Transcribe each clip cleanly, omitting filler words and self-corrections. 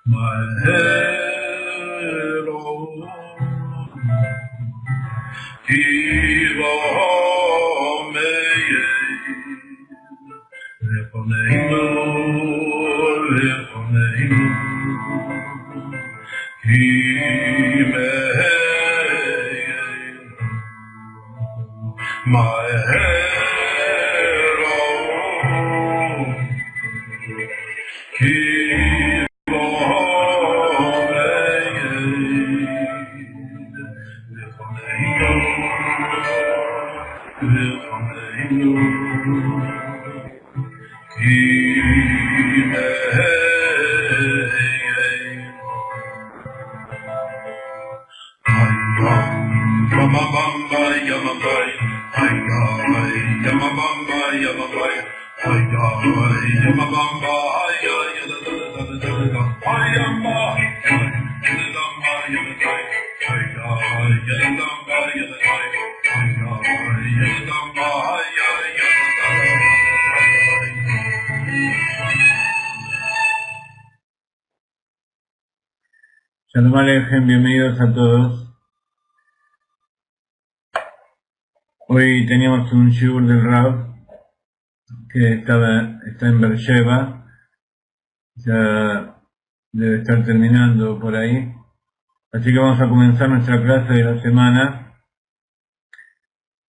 My head My hero, keep Shalom Aleichem, bienvenidos a todos. Hoy teníamos un shiur del Rav que está en Beersheba, ya debe estar terminando por ahí. Así que vamos a comenzar nuestra clase de la semana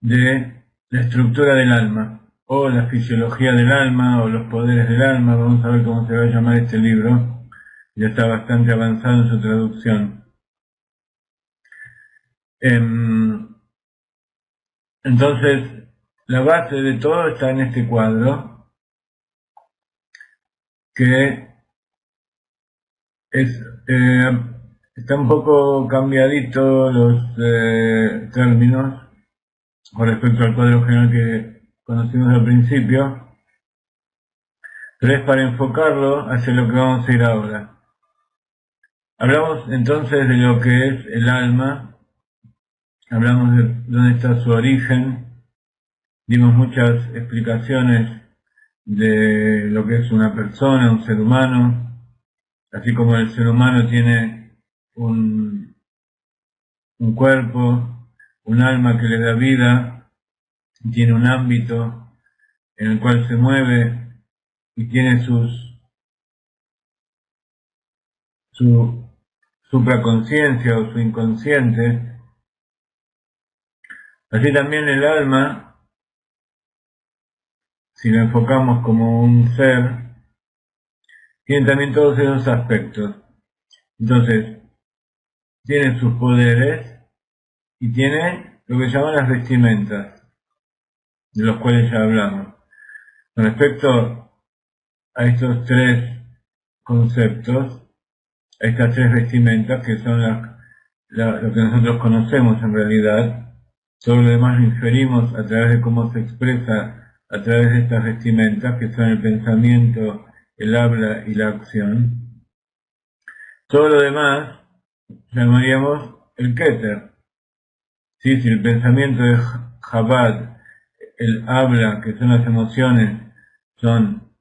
de la estructura del alma, o la fisiología del alma, o los poderes del alma. Vamos a ver cómo se va a llamar este libro. Ya está bastante avanzado en su traducción. Entonces, la base de todo está en este cuadro, que está un poco cambiadito los términos con respecto al cuadro general que conocimos al principio, pero es para enfocarlo hacia lo que vamos a ir ahora. Hablamos entonces de lo que es el alma, hablamos de dónde está su origen, dimos muchas explicaciones de lo que es una persona, un ser humano, así como el ser humano tiene un cuerpo, un alma que le da vida, tiene un ámbito en el cual se mueve y tiene su supraconciencia o su inconsciente. Así también el alma, si lo enfocamos como un ser, tiene también todos esos aspectos. Entonces, tiene sus poderes y tiene lo que llaman las vestimentas, de los cuales ya hablamos. Con respecto a estos tres conceptos, a estas tres vestimentas, que son lo que nosotros conocemos en realidad, todo lo demás lo inferimos a través de cómo se expresa a través de estas vestimentas, que son el pensamiento, el habla y la acción. Todo lo demás llamaríamos el Keter. ¿Sí? Si el pensamiento de Chabad, el habla, que son las emociones, son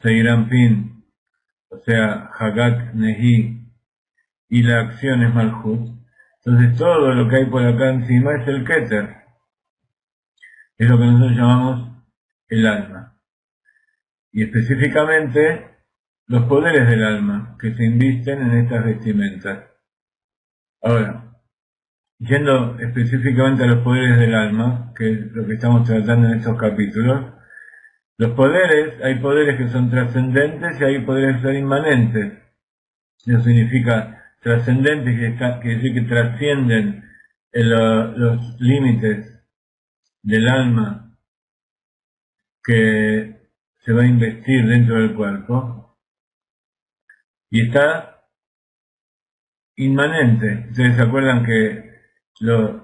Seirampin, o sea, Hagat Nehi, y la acción es Malhut, entonces todo lo que hay por acá encima es el Keter. Es lo que nosotros llamamos el alma. Y específicamente los poderes del alma que se invisten en estas vestimentas. Ahora, yendo específicamente a los poderes del alma, que es lo que estamos tratando en estos capítulos, los poderes, hay poderes que son trascendentes y hay poderes que son inmanentes. Eso significa trascendentes, que quiere decir que trascienden los límites del alma que se va a investir dentro del cuerpo, y está inmanente. Ustedes se acuerdan que los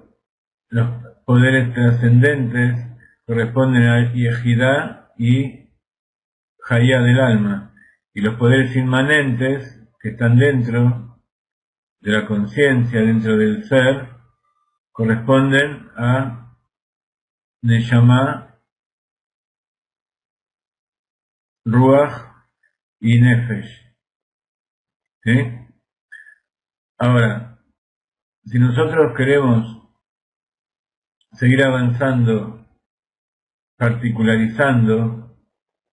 poderes trascendentes corresponden a Yejidá y Hayá del alma, y los poderes inmanentes que están dentro de la conciencia, dentro del ser, corresponden a Neshama, Ruach y Nefesh. ¿Sí? Ahora, si nosotros queremos seguir avanzando, particularizando,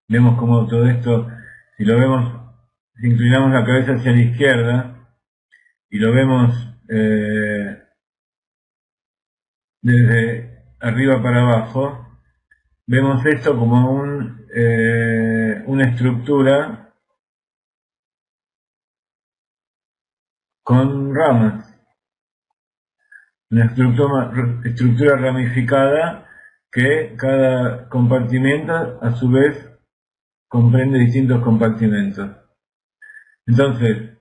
vemos como todo esto, si lo vemos, si inclinamos la cabeza hacia la izquierda, y lo vemos desde arriba para abajo, vemos esto como una estructura con ramas, una estructura ramificada que cada compartimento a su vez comprende distintos compartimentos. Entonces,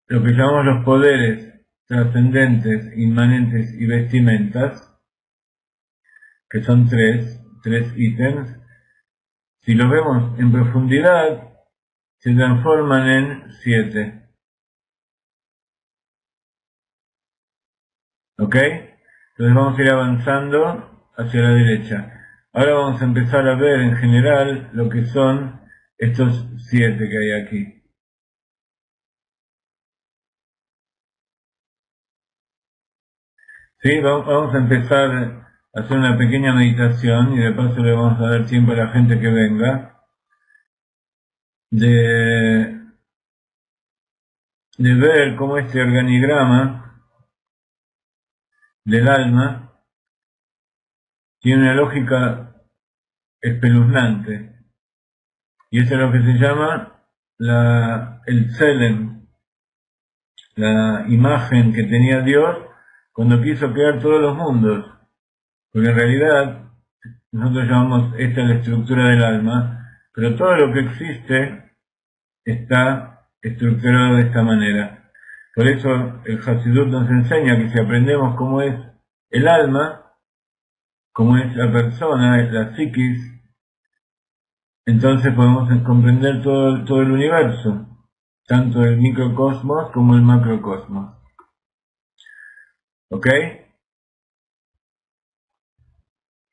lo que llamamos los poderes trascendentes, inmanentes y vestimentas, que son tres ítems, si los vemos en profundidad, se transforman en 7. ¿Ok? Entonces vamos a ir avanzando hacia la derecha. Ahora vamos a empezar a ver en general lo que son estos 7 que hay aquí. ¿Sí? Vamos a empezar a hacer una pequeña meditación y de paso le vamos a dar tiempo a la gente que venga de ver cómo este organigrama del alma tiene una lógica espeluznante. Y eso es lo que se llama el Tselem, la imagen que tenía Dios cuando quiso crear todos los mundos. Porque en realidad nosotros llamamos esta la estructura del alma, pero todo lo que existe está estructurado de esta manera. Por eso el Hasidut nos enseña que si aprendemos cómo es el alma, cómo es la persona, es la psiquis, entonces podemos comprender todo el universo, tanto el microcosmos como el macrocosmos. ¿Ok?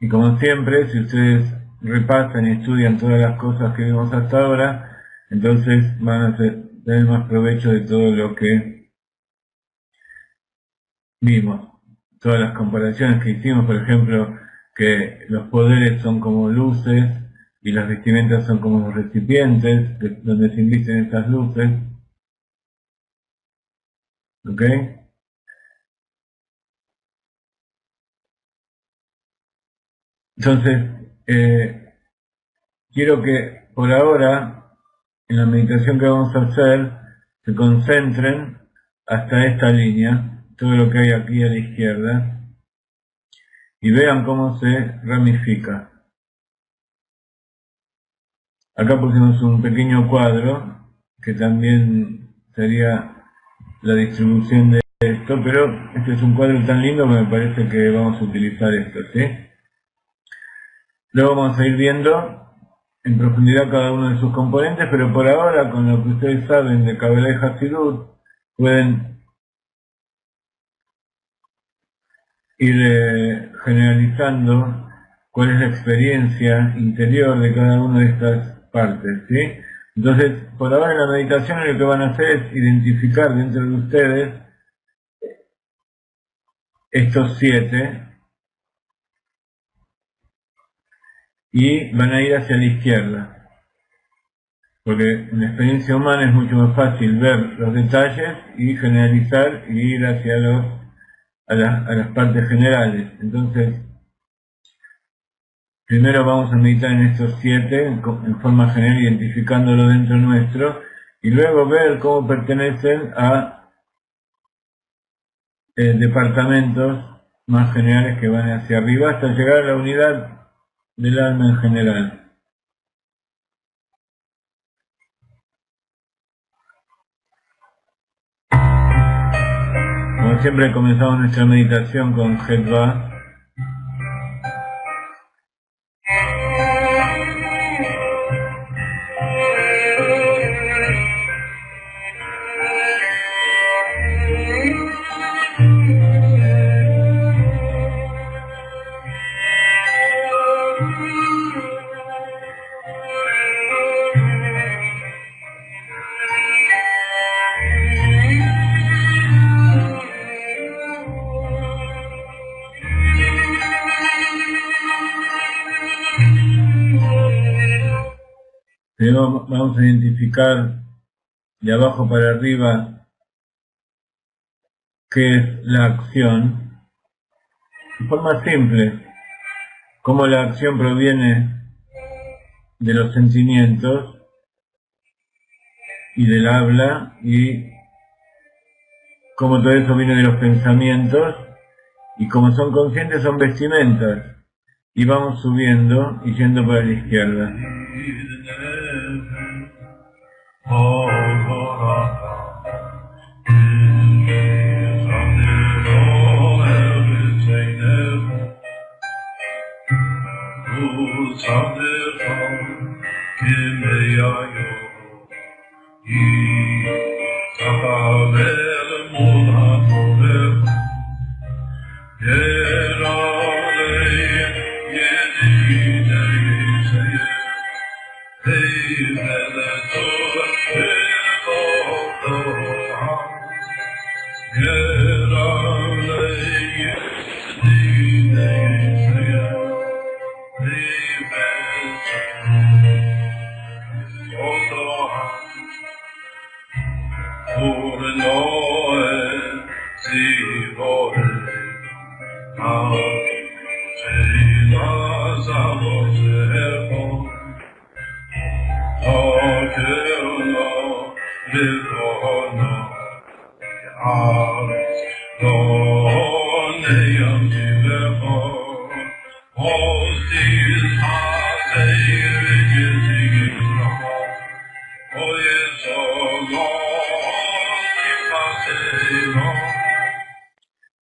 Y como siempre, si ustedes repasan y estudian todas las cosas que vimos hasta ahora, entonces van a tener más provecho de todo lo que vimos. Todas las comparaciones que hicimos, por ejemplo, que los poderes son como luces y las vestimentas son como los recipientes donde se invisten estas luces. ¿Ok? Entonces, quiero que por ahora, en la meditación que vamos a hacer, se concentren hasta esta línea, todo lo que hay aquí a la izquierda, y vean cómo se ramifica. Acá pusimos un pequeño cuadro, que también sería la distribución de esto, pero este es un cuadro tan lindo que me parece que vamos a utilizar esto, ¿sí? Luego vamos a ir viendo en profundidad cada uno de sus componentes, pero por ahora, con lo que ustedes saben de Kabbalah y Hasidut, pueden ir generalizando cuál es la experiencia interior de cada una de estas partes, ¿sí? Entonces, por ahora en la meditación lo que van a hacer es identificar dentro de ustedes estos 7 y van a ir hacia la izquierda, porque en la experiencia humana es mucho más fácil ver los detalles y generalizar y ir hacia a las partes generales. Entonces, primero vamos a meditar en estos 7 en forma general, identificándolo dentro nuestro, y luego ver cómo pertenecen a departamentos más generales que van hacia arriba hasta llegar a la unidad del alma en general. Como siempre comenzamos nuestra meditación con Hedva. Primero vamos a identificar de abajo para arriba qué es la acción, de forma simple, cómo la acción proviene de los sentimientos y del habla, y cómo todo eso viene de los pensamientos, y como son conscientes son vestimentas, y vamos subiendo y yendo para la izquierda.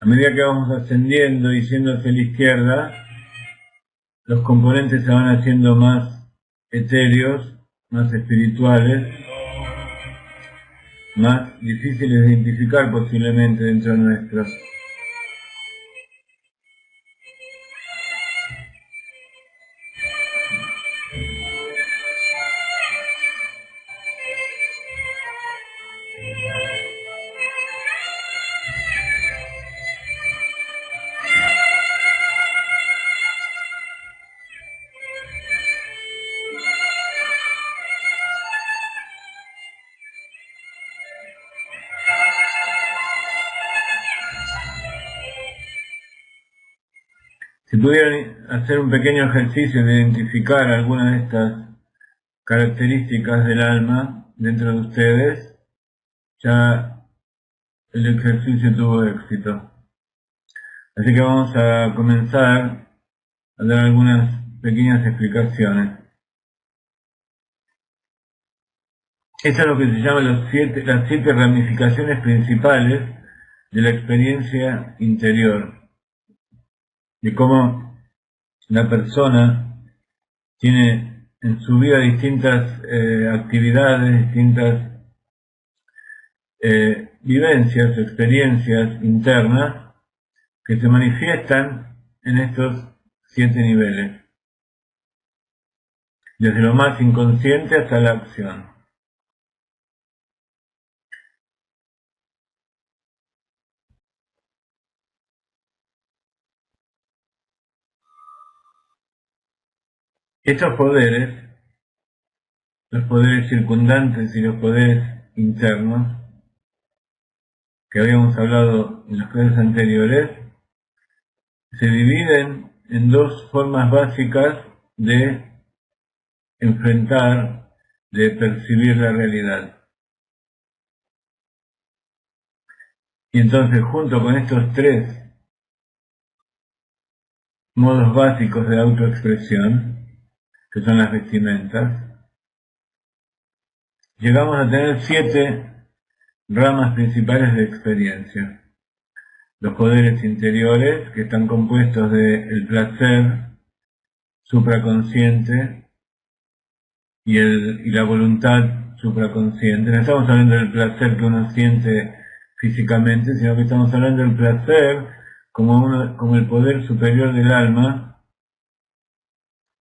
A medida que vamos ascendiendo y yendo hacia la izquierda, los componentes se van haciendo más etéreos, más espirituales, más difíciles de identificar posiblemente dentro de nuestros. Si pudieran hacer un pequeño ejercicio de identificar alguna de estas características del alma dentro de ustedes, ya el ejercicio tuvo éxito. Así que vamos a comenzar a dar algunas pequeñas explicaciones. Esto es lo que se llama las siete ramificaciones principales de la experiencia interior, de cómo la persona tiene en su vida distintas actividades, distintas vivencias, experiencias internas que se manifiestan en estos 7 niveles, desde lo más inconsciente hasta la acción. Estos poderes, los poderes circundantes y los poderes internos, que habíamos hablado en las clases anteriores, se dividen en dos formas básicas de enfrentar, de percibir la realidad. Y entonces, junto con estos 3 modos básicos de autoexpresión, que son las vestimentas, llegamos a tener 7 ramas principales de experiencia. Los poderes interiores, que están compuestos del placer supraconsciente y la voluntad supraconsciente. No estamos hablando del placer que uno siente físicamente, sino que estamos hablando del placer como el poder superior del alma,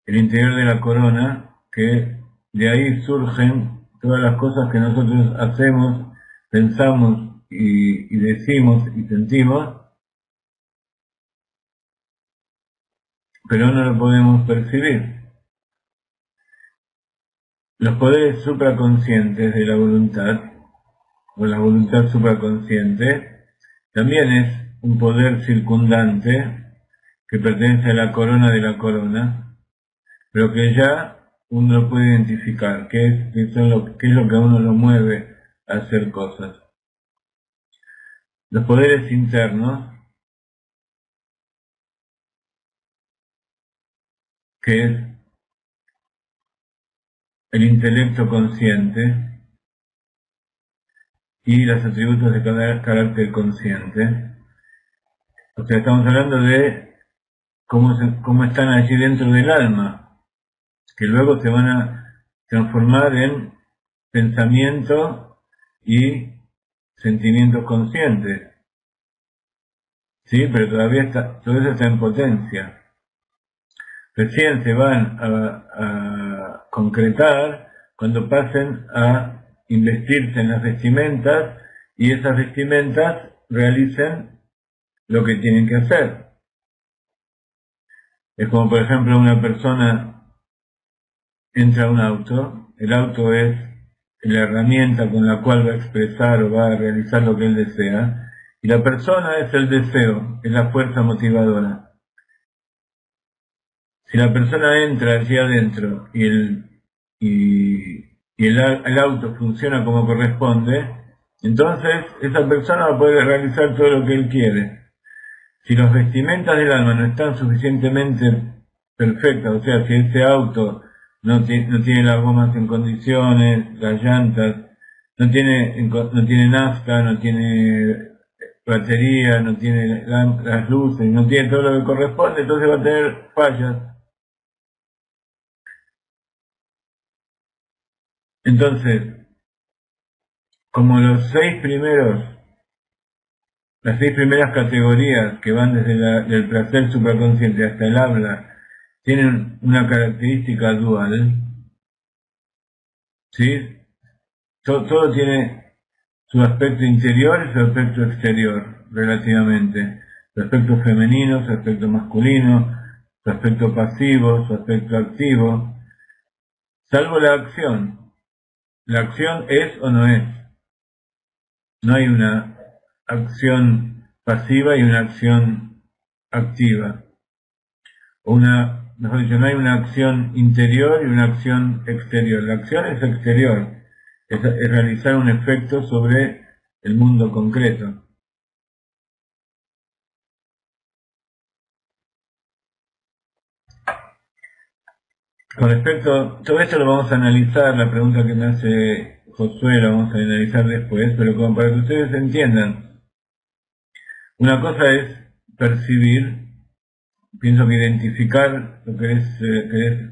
el interior de la corona, que de ahí surgen todas las cosas que nosotros hacemos, pensamos y decimos y sentimos, pero no lo podemos percibir. Los poderes supraconscientes de la voluntad, o la voluntad supraconsciente, también es un poder circundante que pertenece a la corona de la corona, pero que ya uno lo puede identificar, qué es lo que a uno lo mueve a hacer cosas. Los poderes internos, que es el intelecto consciente y los atributos de carácter consciente. O sea, estamos hablando de cómo están allí dentro del alma, que luego se van a transformar en pensamiento y sentimientos conscientes. Sí, pero todavía todo eso está en potencia. Recién se van a concretar cuando pasen a investirse en las vestimentas y esas vestimentas realicen lo que tienen que hacer. Es como, por ejemplo, una persona entra a un auto, el auto es la herramienta con la cual va a expresar o va a realizar lo que él desea, y la persona es el deseo, es la fuerza motivadora. Si la persona entra allí adentro y el auto funciona como corresponde, entonces esa persona va a poder realizar todo lo que él quiere. Si las vestimentas del alma no están suficientemente perfectas, o sea, si ese auto no tiene las gomas en condiciones, las llantas, no tiene nafta, no tiene batería, no tiene las luces, no tiene todo lo que corresponde, entonces va a tener fallas. Entonces, como las seis primeras categorías que van desde del placer supraconsciente hasta el habla, tienen una característica dual, ¿sí? Todo tiene su aspecto interior y su aspecto exterior, relativamente. Su aspecto femenino, su aspecto masculino, su aspecto pasivo, su aspecto activo, salvo la acción. La acción es o no es. No hay una acción pasiva y una acción activa. Mejor dicho, no hay una acción interior y una acción exterior. La acción es exterior, es realizar un efecto sobre el mundo concreto. Con respecto, todo esto lo vamos a analizar, la pregunta que me hace Josué la vamos a analizar después, pero como para que ustedes entiendan, una cosa es percibir, pienso que identificar lo que querés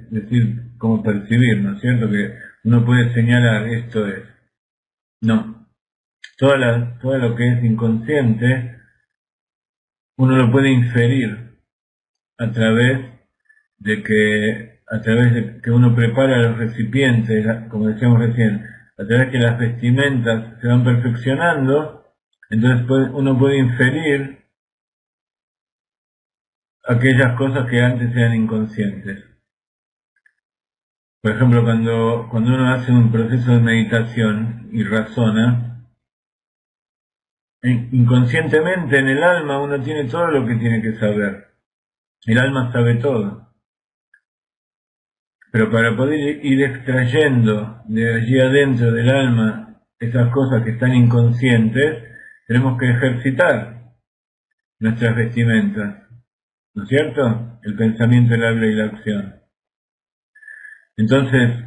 decir como percibir, ¿no es cierto? Que uno puede señalar esto es. No. Todo lo que es inconsciente, uno lo puede inferir a través de que uno prepara los recipientes, como decíamos recién, a través que las vestimentas se van perfeccionando, entonces uno puede inferir aquellas cosas que antes eran inconscientes. Por ejemplo, cuando uno hace un proceso de meditación y razona, inconscientemente en el alma uno tiene todo lo que tiene que saber. El alma sabe todo. Pero para poder ir extrayendo de allí adentro del alma esas cosas que están inconscientes, tenemos que ejercitar nuestras vestimentas, ¿no es cierto? El pensamiento, el habla y la acción. Entonces,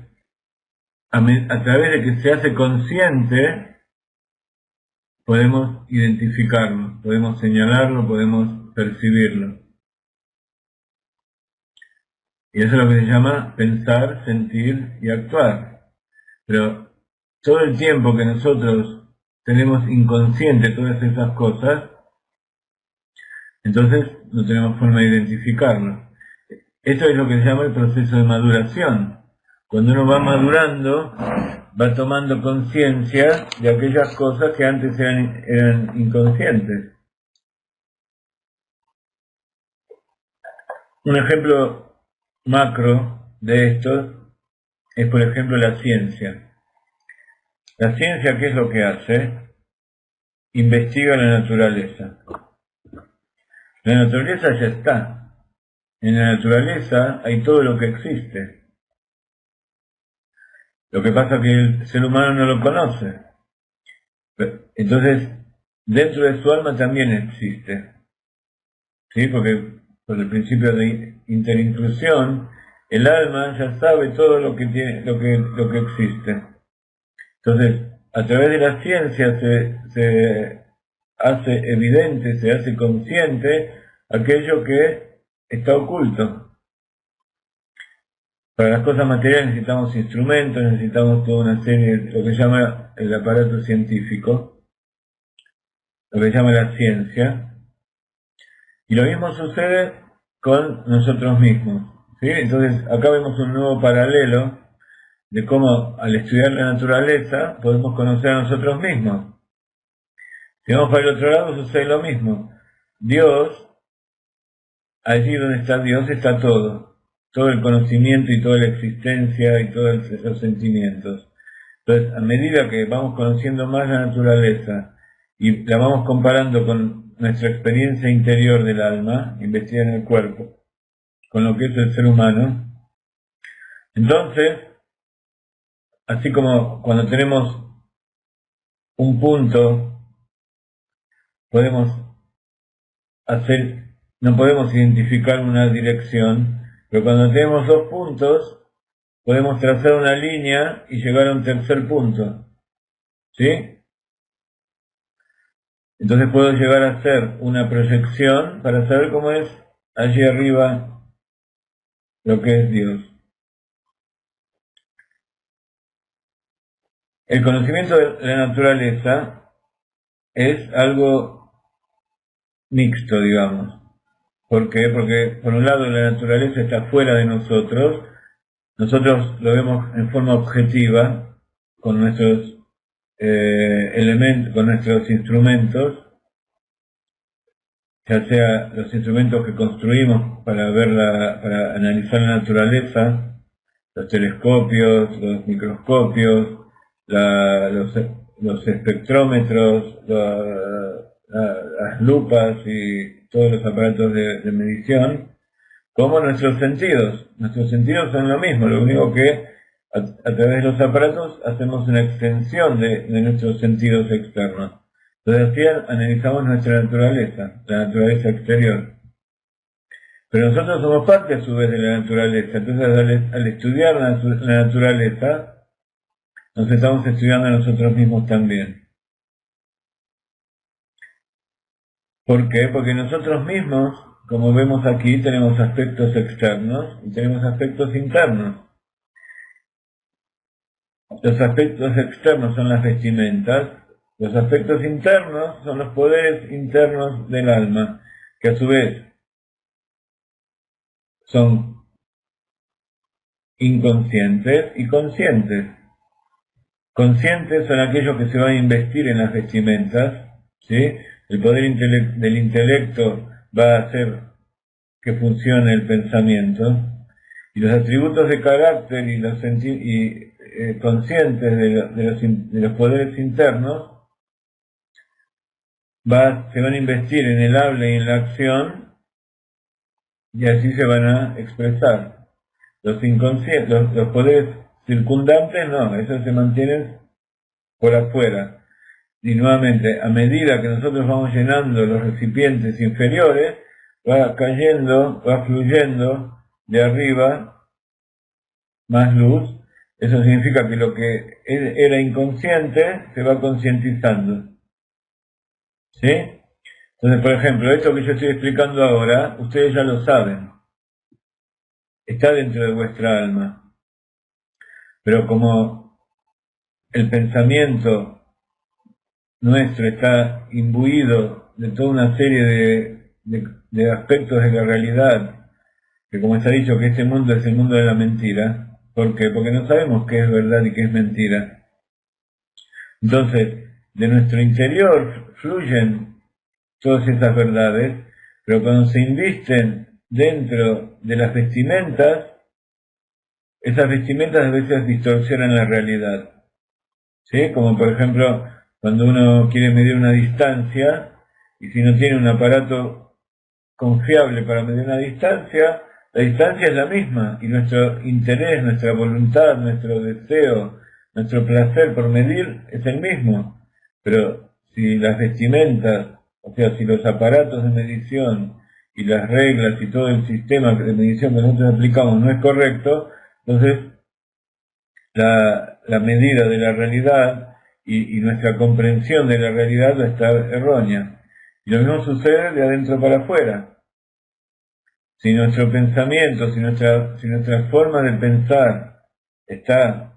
a través de que se hace consciente, podemos identificarlo, podemos señalarlo, podemos percibirlo. Y eso es lo que se llama pensar, sentir y actuar. Pero todo el tiempo que nosotros tenemos inconsciente todas esas cosas, entonces no tenemos forma de identificarlo. Esto es lo que se llama el proceso de maduración. Cuando uno va madurando, va tomando conciencia de aquellas cosas que antes eran inconscientes. Un ejemplo macro de esto es, por ejemplo, la ciencia. La ciencia, ¿qué es lo que hace? investiga la naturaleza. La naturaleza ya está. En la naturaleza hay todo lo que existe. Lo que pasa es que el ser humano no lo conoce. Entonces, dentro de su alma también existe. ¿Sí? Porque por el principio de interinclusión, el alma ya sabe todo lo que tiene, lo que existe. Entonces, a través de la ciencia se hace evidente, se hace consciente aquello que está oculto. Para las cosas materiales necesitamos instrumentos, necesitamos toda una serie, lo que se llama el aparato científico, lo que se llama la ciencia, y lo mismo sucede con nosotros mismos. ¿Sí? Entonces, acá vemos un nuevo paralelo de cómo al estudiar la naturaleza podemos conocer a nosotros mismos. Si vamos para el otro lado sucede lo mismo. Dios, allí donde está Dios está todo el conocimiento y toda la existencia y todos los sentimientos. Entonces, a medida que vamos conociendo más la naturaleza y la vamos comparando con nuestra experiencia interior del alma, investida en el cuerpo, con lo que es el ser humano, entonces, así como cuando tenemos un punto, no podemos identificar una dirección, pero cuando tenemos dos puntos, podemos trazar una línea y llegar a un tercer punto. ¿Sí? Entonces puedo llegar a hacer una proyección para saber cómo es allí arriba lo que es Dios. El conocimiento de la naturaleza es algo mixto, digamos. ¿Por qué? Porque por un lado la naturaleza está fuera de nosotros lo vemos en forma objetiva, con nuestros elementos, con nuestros instrumentos, ya sea los instrumentos que construimos para para analizar la naturaleza, los telescopios, los microscopios, los espectrómetros, las lupas y todos los aparatos de medición, como nuestros sentidos. Nuestros sentidos son lo mismo, lo único que a través de los aparatos hacemos una extensión de nuestros sentidos externos. Entonces así analizamos nuestra naturaleza, la naturaleza exterior. Pero nosotros somos parte a su vez de la naturaleza, entonces al estudiar la naturaleza, nos estamos estudiando a nosotros mismos también. ¿Por qué? Porque nosotros mismos, como vemos aquí, tenemos aspectos externos y tenemos aspectos internos. Los aspectos externos son las vestimentas, los aspectos internos son los poderes internos del alma, que a su vez son inconscientes y conscientes. Conscientes son aquellos que se van a investir en las vestimentas, ¿sí? El poder del intelecto va a hacer que funcione el pensamiento, y los atributos de carácter y los conscientes de los poderes internos se van a investir en el habla y en la acción, y así se van a expresar. Los inconscientes, los poderes circundantes no, esos se mantienen por afuera. Y nuevamente, a medida que nosotros vamos llenando los recipientes inferiores, va cayendo, va fluyendo de arriba más luz. Eso significa que lo que era inconsciente se va concientizando. ¿Sí? Entonces, por ejemplo, esto que yo estoy explicando ahora, ustedes ya lo saben. Está dentro de vuestra alma. Pero como el pensamiento nuestro está imbuido de toda una serie de aspectos de la realidad, que como está dicho que este mundo es el mundo de la mentira. ¿Por qué? Porque no sabemos qué es verdad y qué es mentira. Entonces, de nuestro interior fluyen todas esas verdades, pero cuando se invisten dentro de las vestimentas, esas vestimentas a veces distorsionan la realidad. ¿Sí? Como por ejemplo, cuando uno quiere medir una distancia, y si no tiene un aparato confiable para medir una distancia, la distancia es la misma, y nuestro interés, nuestra voluntad, nuestro deseo, nuestro placer por medir es el mismo. Pero si las vestimentas, o sea, si los aparatos de medición y las reglas y todo el sistema de medición que nosotros aplicamos no es correcto, entonces la medida de la realidad y nuestra comprensión de la realidad va a estar errónea. Y lo mismo sucede de adentro para afuera. Si nuestro pensamiento, si nuestra forma de pensar está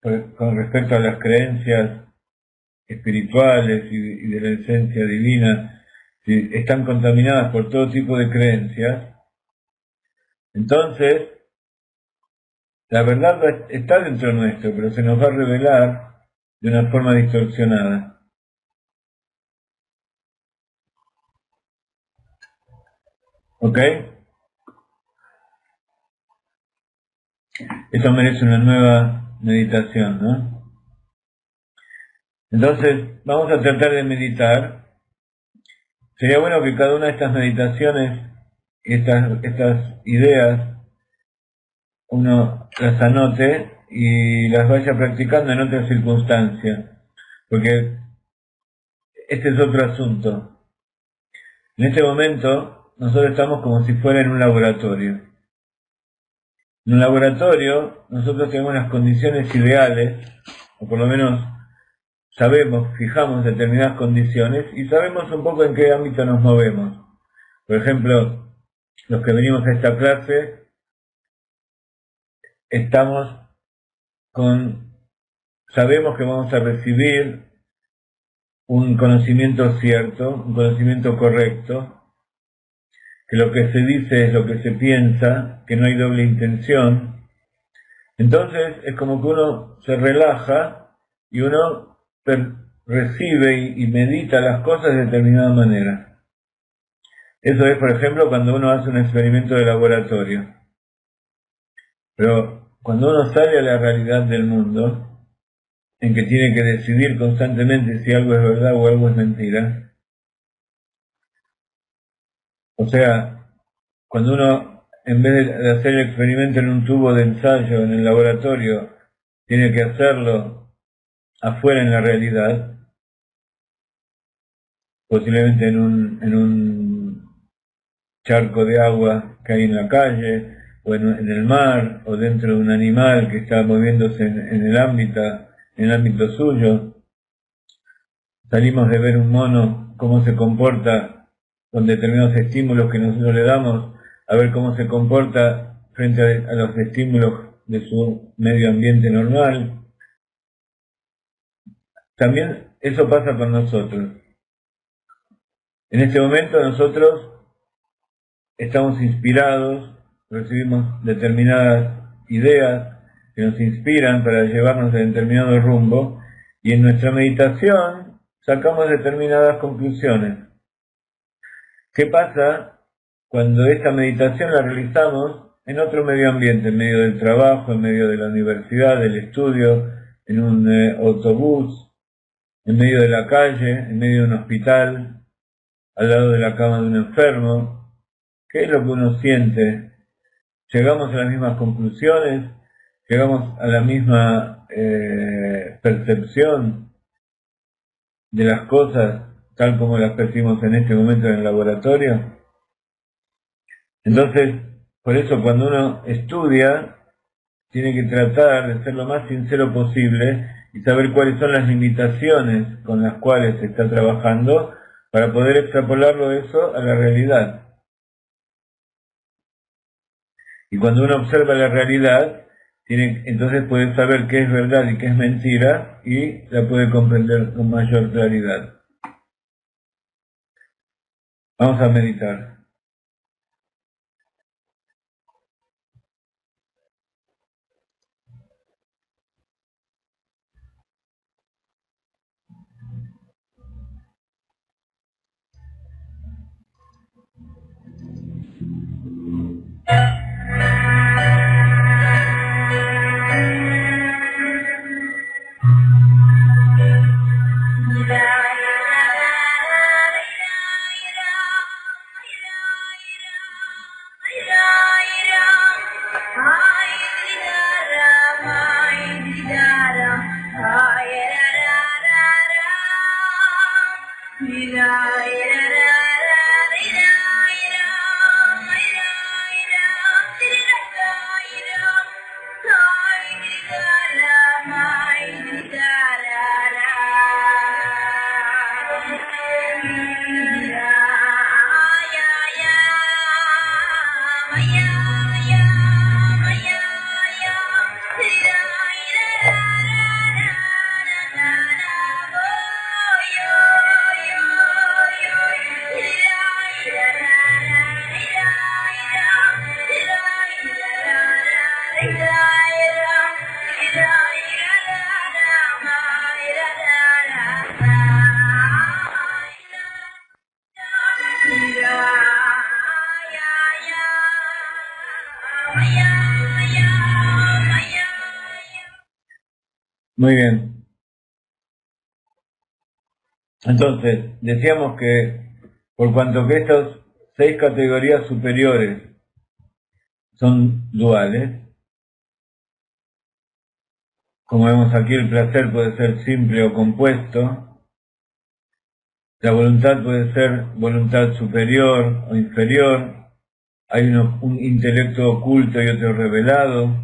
con respecto a las creencias espirituales y de la esencia divina, si están contaminadas por todo tipo de creencias, entonces la verdad está dentro nuestro, pero se nos va a revelar de una forma distorsionada. ¿Ok? Eso merece una nueva meditación, ¿no? Entonces, vamos a tratar de meditar. Sería bueno que cada una de estas meditaciones, estas ideas, uno las anote y las vaya practicando en otras circunstancias, porque este es otro asunto. En este momento, nosotros estamos como si fuera en un laboratorio. En un laboratorio, nosotros tenemos las condiciones ideales, o por lo menos fijamos determinadas condiciones y sabemos un poco en qué ámbito nos movemos. Por ejemplo, los que venimos a esta clase, sabemos que vamos a recibir un conocimiento cierto, un conocimiento correcto, que lo que se dice es lo que se piensa, que no hay doble intención. Entonces es como que uno se relaja y uno recibe y medita las cosas de determinada manera. Eso es, por ejemplo, cuando uno hace un experimento de laboratorio. Pero cuando uno sale a la realidad del mundo, en que tiene que decidir constantemente si algo es verdad o algo es mentira, o sea, cuando uno, en vez de hacer el experimento en un tubo de ensayo en el laboratorio, tiene que hacerlo afuera en la realidad, posiblemente en un charco de agua que hay en la calle, o en el mar, o dentro de un animal que está moviéndose en el ámbito suyo. Salimos de ver un mono, cómo se comporta con determinados estímulos que nosotros le damos, a ver cómo se comporta frente a los estímulos de su medio ambiente normal. También eso pasa con nosotros. En este momento nosotros estamos inspirados, recibimos determinadas ideas que nos inspiran para llevarnos a determinado rumbo, y en nuestra meditación sacamos determinadas conclusiones. ¿Qué pasa cuando esta meditación la realizamos en otro medio ambiente, en medio del trabajo, en medio de la universidad, del estudio, en un autobús, en medio de la calle, en medio de un hospital, al lado de la cama de un enfermo? ¿Qué es lo que uno siente? ¿Llegamos a las mismas conclusiones? ¿Llegamos a la misma percepción de las cosas tal como las percibimos en este momento en el laboratorio? Entonces, por eso cuando uno estudia, tiene que tratar de ser lo más sincero posible y saber cuáles son las limitaciones con las cuales se está trabajando para poder extrapolarlo eso a la realidad. Y cuando uno observa la realidad, entonces puede saber qué es verdad y qué es mentira y la puede comprender con mayor claridad. Vamos a meditar. Muy bien. Entonces, decíamos que por cuanto que estas 6 categorías superiores son duales, como vemos aquí, el placer puede ser simple o compuesto, la voluntad puede ser voluntad superior o inferior, hay un intelecto oculto y otro revelado,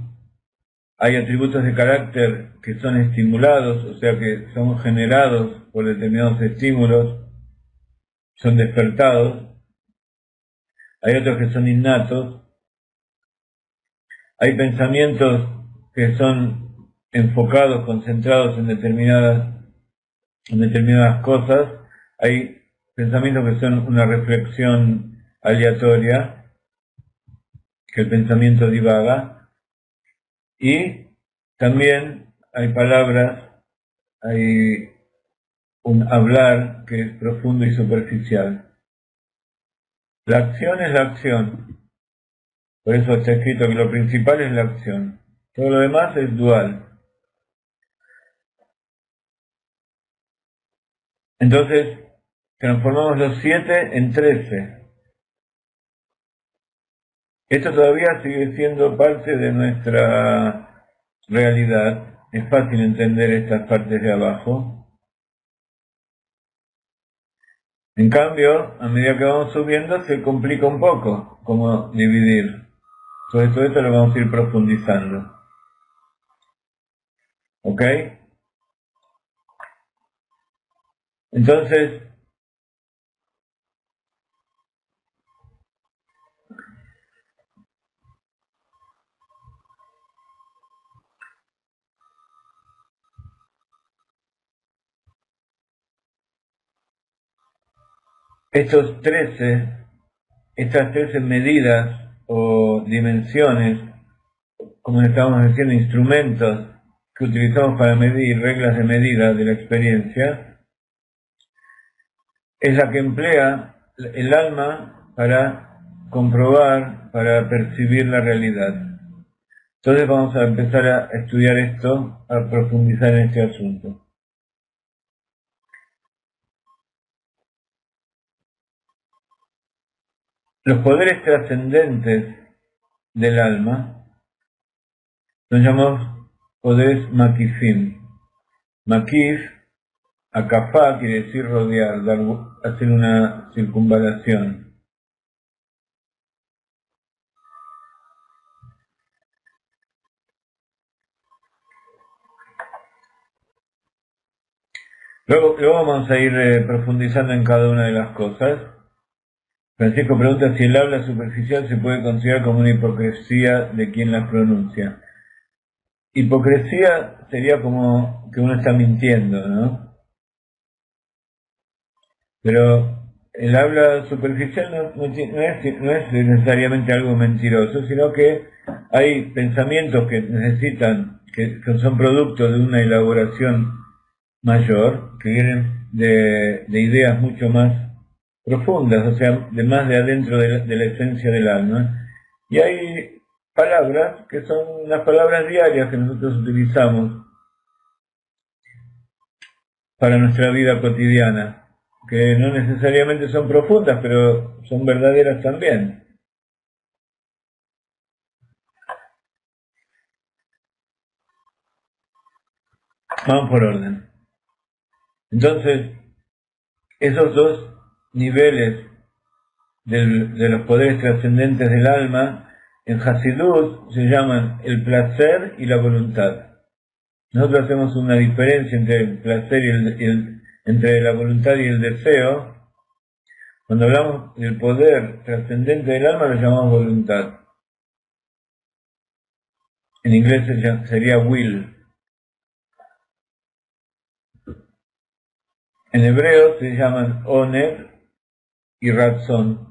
hay atributos de carácter que son estimulados, o sea que son generados por determinados estímulos, son despertados, hay otros que son innatos, hay pensamientos que son enfocados, concentrados en determinadas cosas, hay pensamientos que son una reflexión aleatoria, que el pensamiento divaga, y también hay palabras, hay un hablar que es profundo y superficial. La acción es la acción, por eso está escrito que lo principal es la acción, todo lo demás es dual. Entonces, transformamos los 7 en 13. Esto todavía sigue siendo parte de nuestra realidad. Es fácil entender estas partes de abajo. En cambio, a medida que vamos subiendo, se complica un poco cómo dividir. Todo esto lo vamos a ir profundizando. ¿Ok? Entonces, estas 13 medidas o dimensiones, como estamos diciendo, instrumentos que utilizamos para medir, reglas de medida de la experiencia, es la que emplea el alma para comprobar, para percibir la realidad. Entonces vamos a empezar a estudiar esto, a profundizar en este asunto. Los poderes trascendentes del alma son llamados poderes makifim. Makif, akafá quiere decir rodear, hacer una circunvalación. Luego vamos a ir profundizando en cada una de las cosas. Francisco pregunta si el habla superficial se puede considerar como una hipocresía de quien la pronuncia. Hipocresía sería como que uno está mintiendo, ¿no? Pero el habla superficial no es necesariamente algo mentiroso, sino que hay pensamientos que necesitan, que son producto de una elaboración mayor, que vienen de ideas mucho más profundas, o sea, de más de adentro de la esencia del alma. Y hay palabras que son las palabras diarias que nosotros utilizamos para nuestra vida cotidiana, que no necesariamente son profundas, pero son verdaderas también. Vamos por orden. Entonces, esos dos niveles de los poderes trascendentes del alma, en Hasidut se llaman el placer y la voluntad. Nosotros hacemos una diferencia entre el placer entre la voluntad y el deseo. Cuando hablamos del poder trascendente del alma lo llamamos voluntad. En inglés sería will. En hebreo se llaman oner y ratzon.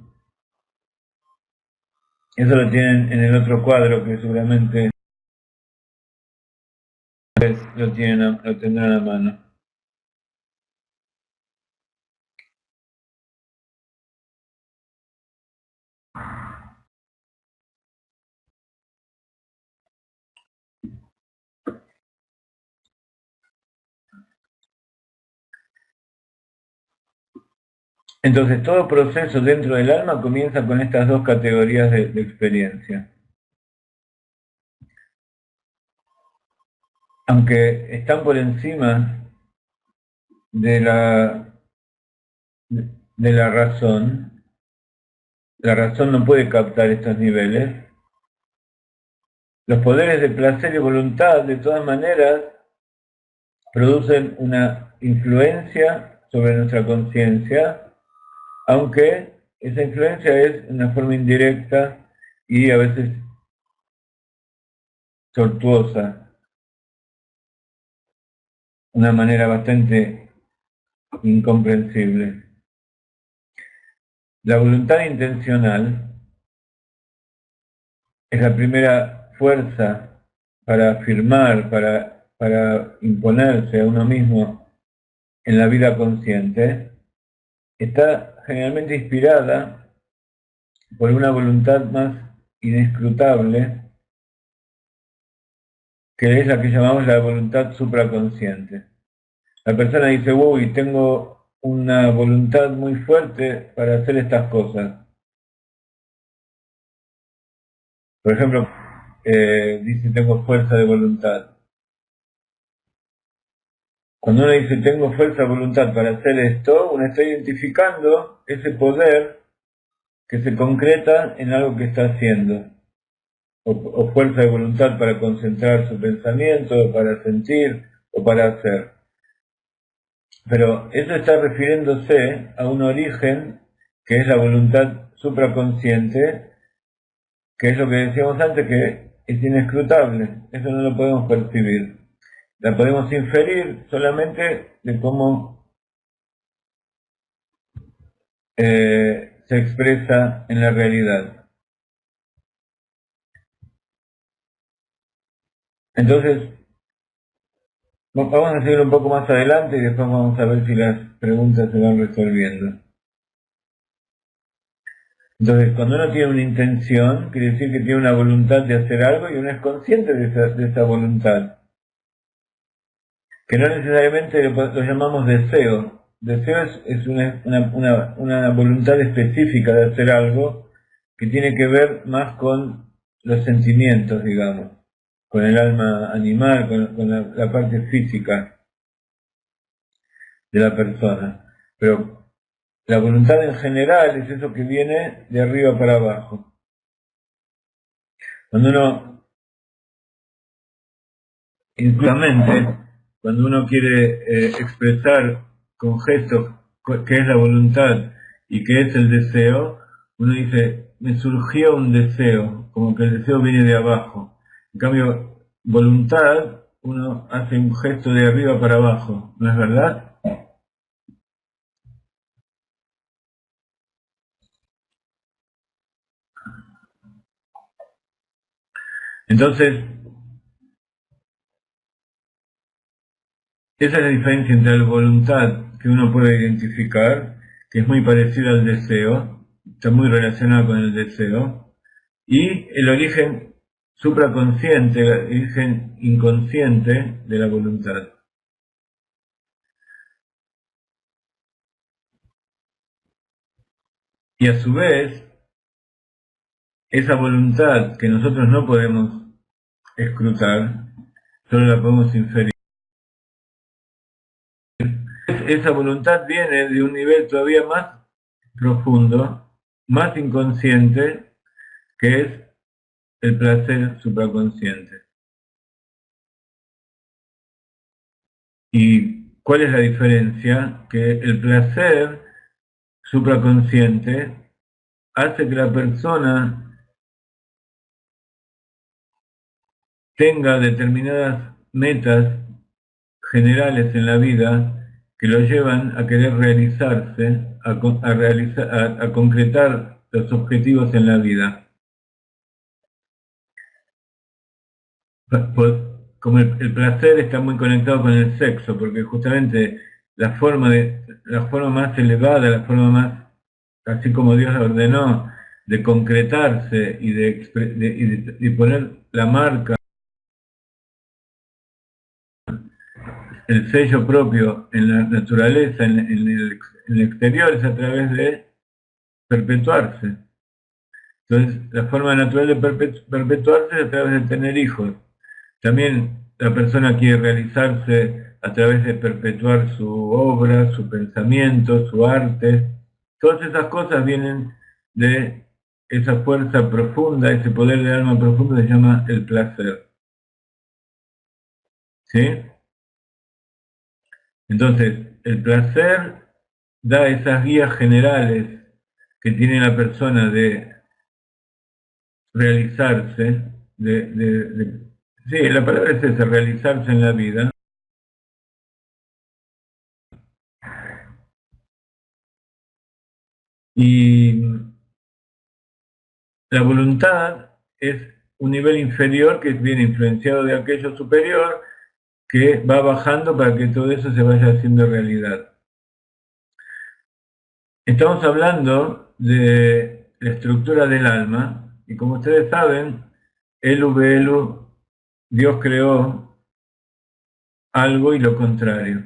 Eso lo tienen en el otro cuadro que seguramente lo tendrán a mano. Entonces todo proceso dentro del alma comienza con estas dos categorías de experiencia. Aunque están por encima de la razón no puede captar estos niveles. Los poderes de placer y voluntad, de todas maneras, producen una influencia sobre nuestra conciencia, aunque esa influencia es de una forma indirecta y a veces tortuosa, una manera bastante incomprensible. La voluntad intencional es la primera fuerza para afirmar, para imponerse a uno mismo en la vida consciente. Está generalmente inspirada por una voluntad más inescrutable, que es la que llamamos la voluntad supraconsciente. La persona dice, uy, tengo una voluntad muy fuerte para hacer estas cosas. Por ejemplo, dice, tengo fuerza de voluntad. Cuando uno dice, tengo fuerza de voluntad para hacer esto, uno está identificando ese poder que se concreta en algo que está haciendo. O fuerza de voluntad para concentrar su pensamiento, o para sentir, o para hacer. Pero eso está refiriéndose a un origen que es la voluntad supraconsciente, que es lo que decíamos antes, que es inescrutable. Eso no lo podemos percibir. La podemos inferir solamente de cómo se expresa en la realidad. Entonces, vamos a seguir un poco más adelante y después vamos a ver si las preguntas se van resolviendo. Entonces, cuando uno tiene una intención, quiere decir que tiene una voluntad de hacer algo y uno es consciente de esa voluntad. Que no necesariamente lo llamamos deseo. Deseo es una voluntad específica de hacer algo que tiene que ver más con los sentimientos, digamos, con el alma animal, con la parte física de la persona. Pero la voluntad en general es eso que viene de arriba para abajo. Cuando uno, inclusivamente, cuando uno quiere expresar con gestos qué es la voluntad y qué es el deseo, uno dice, me surgió un deseo, como que el deseo viene de abajo. En cambio, voluntad, uno hace un gesto de arriba para abajo, ¿no es verdad? Entonces, esa es la diferencia entre la voluntad que uno puede identificar, que es muy parecida al deseo, está muy relacionada con el deseo, y el origen supraconsciente, el origen inconsciente de la voluntad. Y a su vez, esa voluntad que nosotros no podemos escrutar, solo la podemos inferir. Esa voluntad viene de un nivel todavía más profundo, más inconsciente, que es el placer supraconsciente. ¿Y cuál es la diferencia? Que el placer supraconsciente hace que la persona tenga determinadas metas generales en la vida que lo llevan a querer realizarse, a concretar los objetivos en la vida. Como el placer está muy conectado con el sexo, porque justamente la forma más elevada, la forma más, así como Dios la ordenó, de concretarse y de poner la marca, el sello propio en la naturaleza, en el exterior, es a través de perpetuarse. Entonces, la forma natural de perpetuarse es a través de tener hijos. También la persona quiere realizarse a través de perpetuar su obra, su pensamiento, su arte. Todas esas cosas vienen de esa fuerza profunda, ese poder del alma profundo que se llama el placer. ¿Sí? Entonces, el placer da esas guías generales que tiene la persona de realizarse, sí, la palabra es esa, realizarse en la vida. Y la voluntad es un nivel inferior que viene influenciado de aquello superior que va bajando para que todo eso se vaya haciendo realidad. Estamos hablando de la estructura del alma y como ustedes saben, Elu Beelu, Dios creó algo y lo contrario.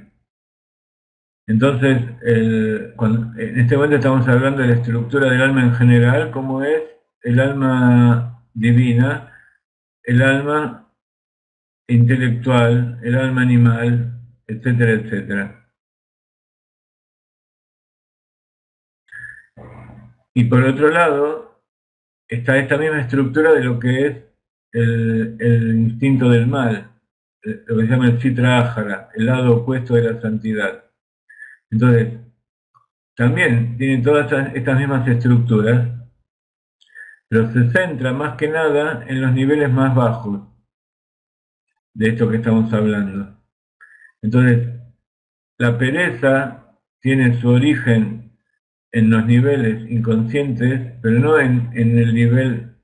Entonces, en este momento estamos hablando de la estructura del alma en general, como es el alma divina, el alma intelectual, el alma animal, etcétera, etcétera. Y por otro lado, está esta misma estructura de lo que es el instinto del mal, lo que se llama el Sitra Ahara, el lado opuesto de la santidad. Entonces, también tienen todas estas mismas estructuras, pero se centra más que nada en los niveles más bajos de esto que estamos hablando. Entonces, la pereza tiene su origen en los niveles inconscientes, pero no en el nivel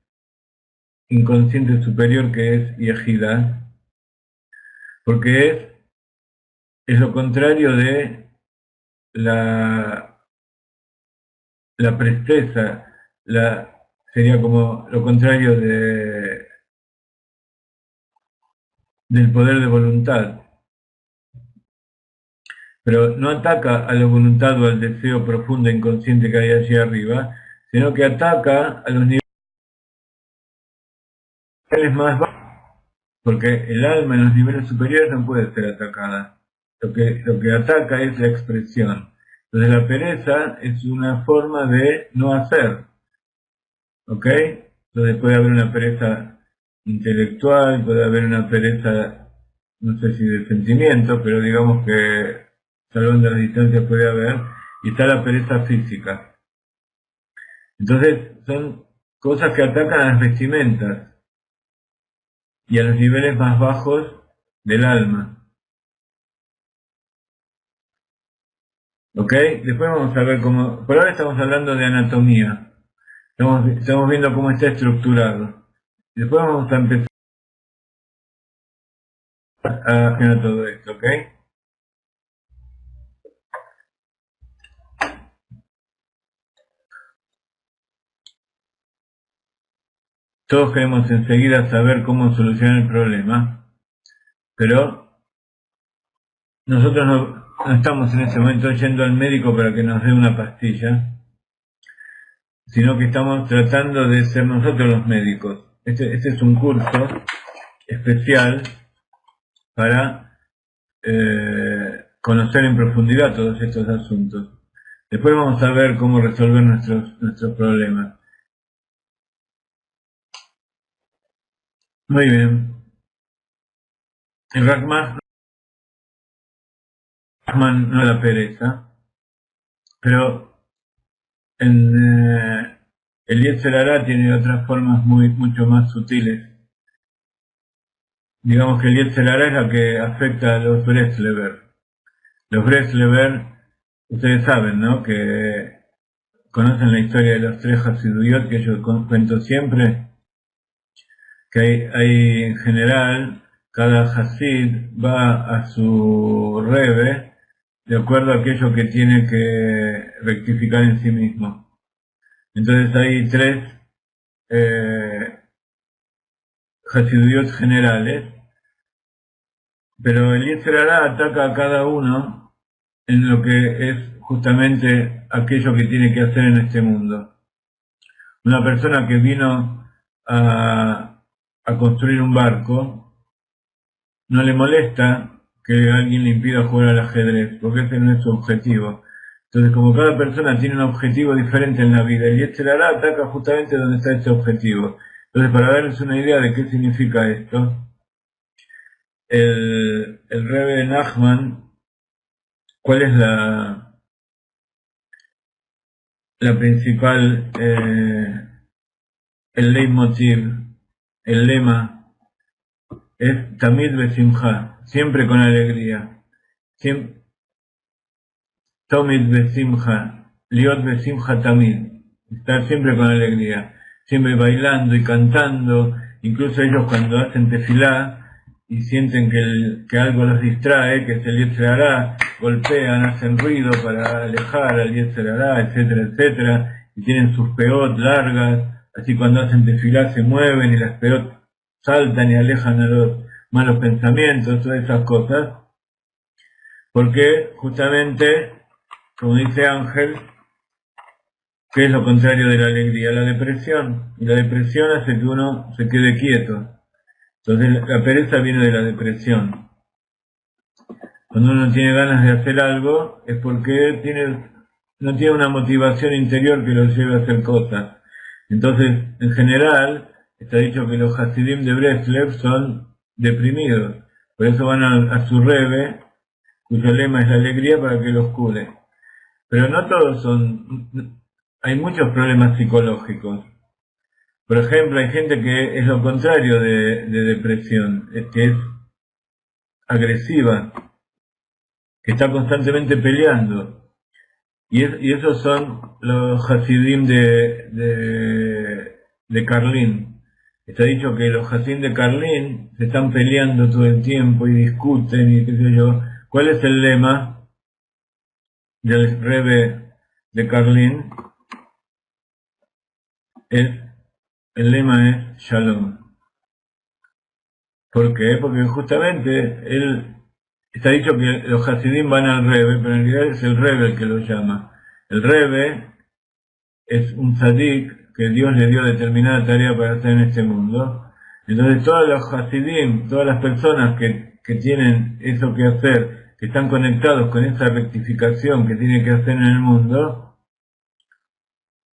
inconsciente superior que es Yehida, porque es lo contrario de la presteza, sería como lo contrario del poder de voluntad. Pero no ataca a la voluntad o al deseo profundo e inconsciente que hay allí arriba, sino que ataca a los niveles más bajos, porque el alma en los niveles superiores no puede ser atacada. Lo que ataca es la expresión. Entonces la pereza es una forma de no hacer. ¿Ok? Entonces puede haber una pereza intelectual, puede haber una pereza, no sé si de sentimiento, pero digamos que salvando las distancias puede haber, y está la pereza física. Entonces son cosas que atacan a las vestimentas y a los niveles más bajos del alma. ¿Ok? Después vamos a ver cómo, por ahora estamos hablando de anatomía, estamos viendo cómo está estructurado. Después vamos a empezar a hacer todo esto, ¿ok? Todos queremos enseguida saber cómo solucionar el problema, pero nosotros no estamos en ese momento yendo al médico para que nos dé una pastilla, sino que estamos tratando de ser nosotros los médicos. Este es un curso especial para conocer en profundidad todos estos asuntos. Después vamos a ver cómo resolver nuestros problemas. Muy bien. El Rahman no es la pereza, pero el Yetzer Hará tiene otras formas mucho más sutiles. Digamos que el Yetzer Hará es la que afecta a los Breslever. Los Breslever, ustedes saben, ¿no? Que conocen la historia de los tres Hasiduyot que yo cuento siempre, que hay en general, cada Hasid va a su Rebe de acuerdo a aquello que tiene que rectificar en sí mismo. Entonces hay tres Hasiduyot generales, pero el Yetzer Hará ataca a cada uno en lo que es justamente aquello que tiene que hacer en este mundo. Una persona que vino a construir un barco, no le molesta que alguien le impida jugar al ajedrez, porque ese no es su objetivo. Entonces, como cada persona tiene un objetivo diferente en la vida, el Yetzer Hará ataca justamente donde está ese objetivo. Entonces, para darles una idea de qué significa esto, el Rebbe Nachman, ¿cuál es la principal, el leitmotiv, el lema? Es Tamid Besimcha, siempre con alegría. Tomid Besimcha, Liot Besimcha Tamid, estar siempre con alegría, siempre bailando y cantando, incluso ellos cuando hacen tefilá y sienten que algo los distrae, que es el Yetzer Hará, golpean, hacen ruido para alejar al Yetzer Hará, etcétera, etcétera, y tienen sus peot largas, así cuando hacen tefilá se mueven y las peot saltan y alejan a los malos pensamientos, todas esas cosas, porque justamente, como dice Ángel, ¿qué es lo contrario de la alegría? La depresión. Y la depresión hace que uno se quede quieto. Entonces la pereza viene de la depresión. Cuando uno tiene ganas de hacer algo es porque no tiene una motivación interior que lo lleve a hacer cosas. Entonces, en general, está dicho que los Hasidim de Breslev son deprimidos. Por eso van a su Rebe, cuyo lema es la alegría para que los cure. Pero no todos hay muchos problemas psicológicos. Por ejemplo, hay gente que es lo contrario de depresión, que es agresiva, que está constantemente peleando. Y esos son los Hasidim de Karlin. Está dicho que los Hasidim de Karlin se están peleando todo el tiempo y discuten y qué sé yo. ¿Cuál es el lema del Rebbe de Karlin? El lema es Shalom. ¿Por qué? Porque justamente está dicho que los Hasidim van al Rebbe, pero en realidad es el Rebbe el que lo llama. El Rebbe es un tzadik que Dios le dio determinada tarea para hacer en este mundo. Entonces todos los Hasidim, todas las personas que tienen eso que hacer, que están conectados con esa rectificación que tiene que hacer en el mundo,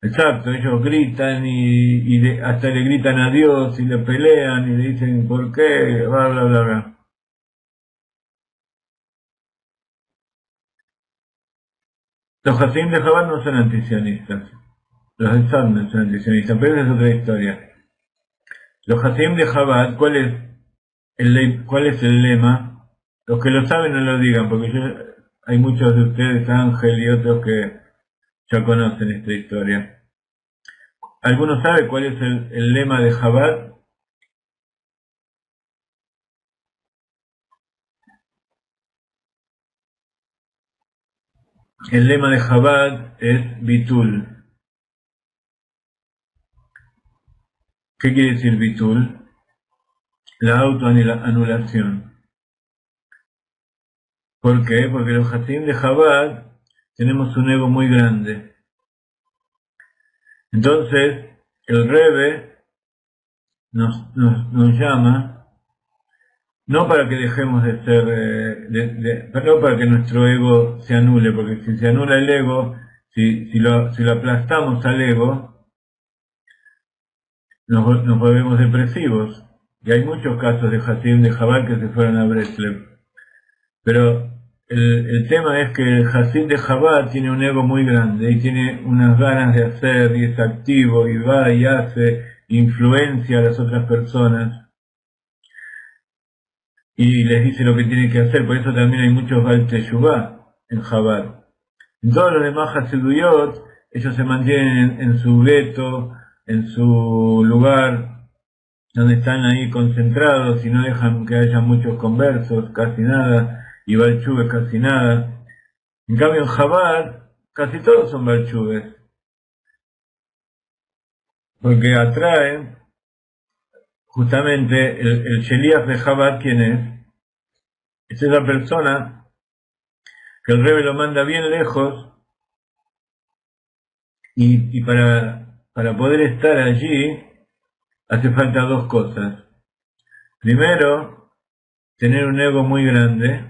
exacto, ellos gritan y hasta le gritan a Dios y le pelean y le dicen ¿por qué? Bla, bla, bla, bla. Los Hasidim de Chabad no son antisionistas. Los de Sad no son antisionistas, pero esa es otra historia. Los Hasidim de Chabad, ¿cuál es el lema? Los que lo saben no lo digan, porque hay muchos de ustedes, Ángel y otros, que ya conocen esta historia. ¿Alguno sabe cuál es el lema de Chabad? El lema de Chabad es Bitul. ¿Qué quiere decir Bitul? La autoanulación. ¿Por qué? Porque los Hasidim de Chabad tenemos un ego muy grande. Entonces, el Rebbe nos llama, no para que dejemos de ser, no para que nuestro ego se anule, porque si se anula el ego, si lo aplastamos al ego, nos volvemos depresivos. Y hay muchos casos de Hasid de Chabad que se fueron a Breslev. Pero el tema es que el Hasid de Chabad tiene un ego muy grande y tiene unas ganas de hacer y es activo y va y hace, influencia a las otras personas y les dice lo que tienen que hacer. Por eso también hay muchos Baal Teshuvah en Chabad. En todos los demás Hasiduyot, ellos se mantienen en su gueto, en su lugar, donde están ahí concentrados y no dejan que haya muchos conversos, casi nada, y Baal Tshuva casi nada. En cambio en Chabad, casi todos son Baal Tshuva, porque atraen justamente el Sheliach de Chabad. ¿Quién es? Es esa persona que el Rebbe lo manda bien lejos y para poder estar allí hace falta dos cosas. Primero, tener un ego muy grande,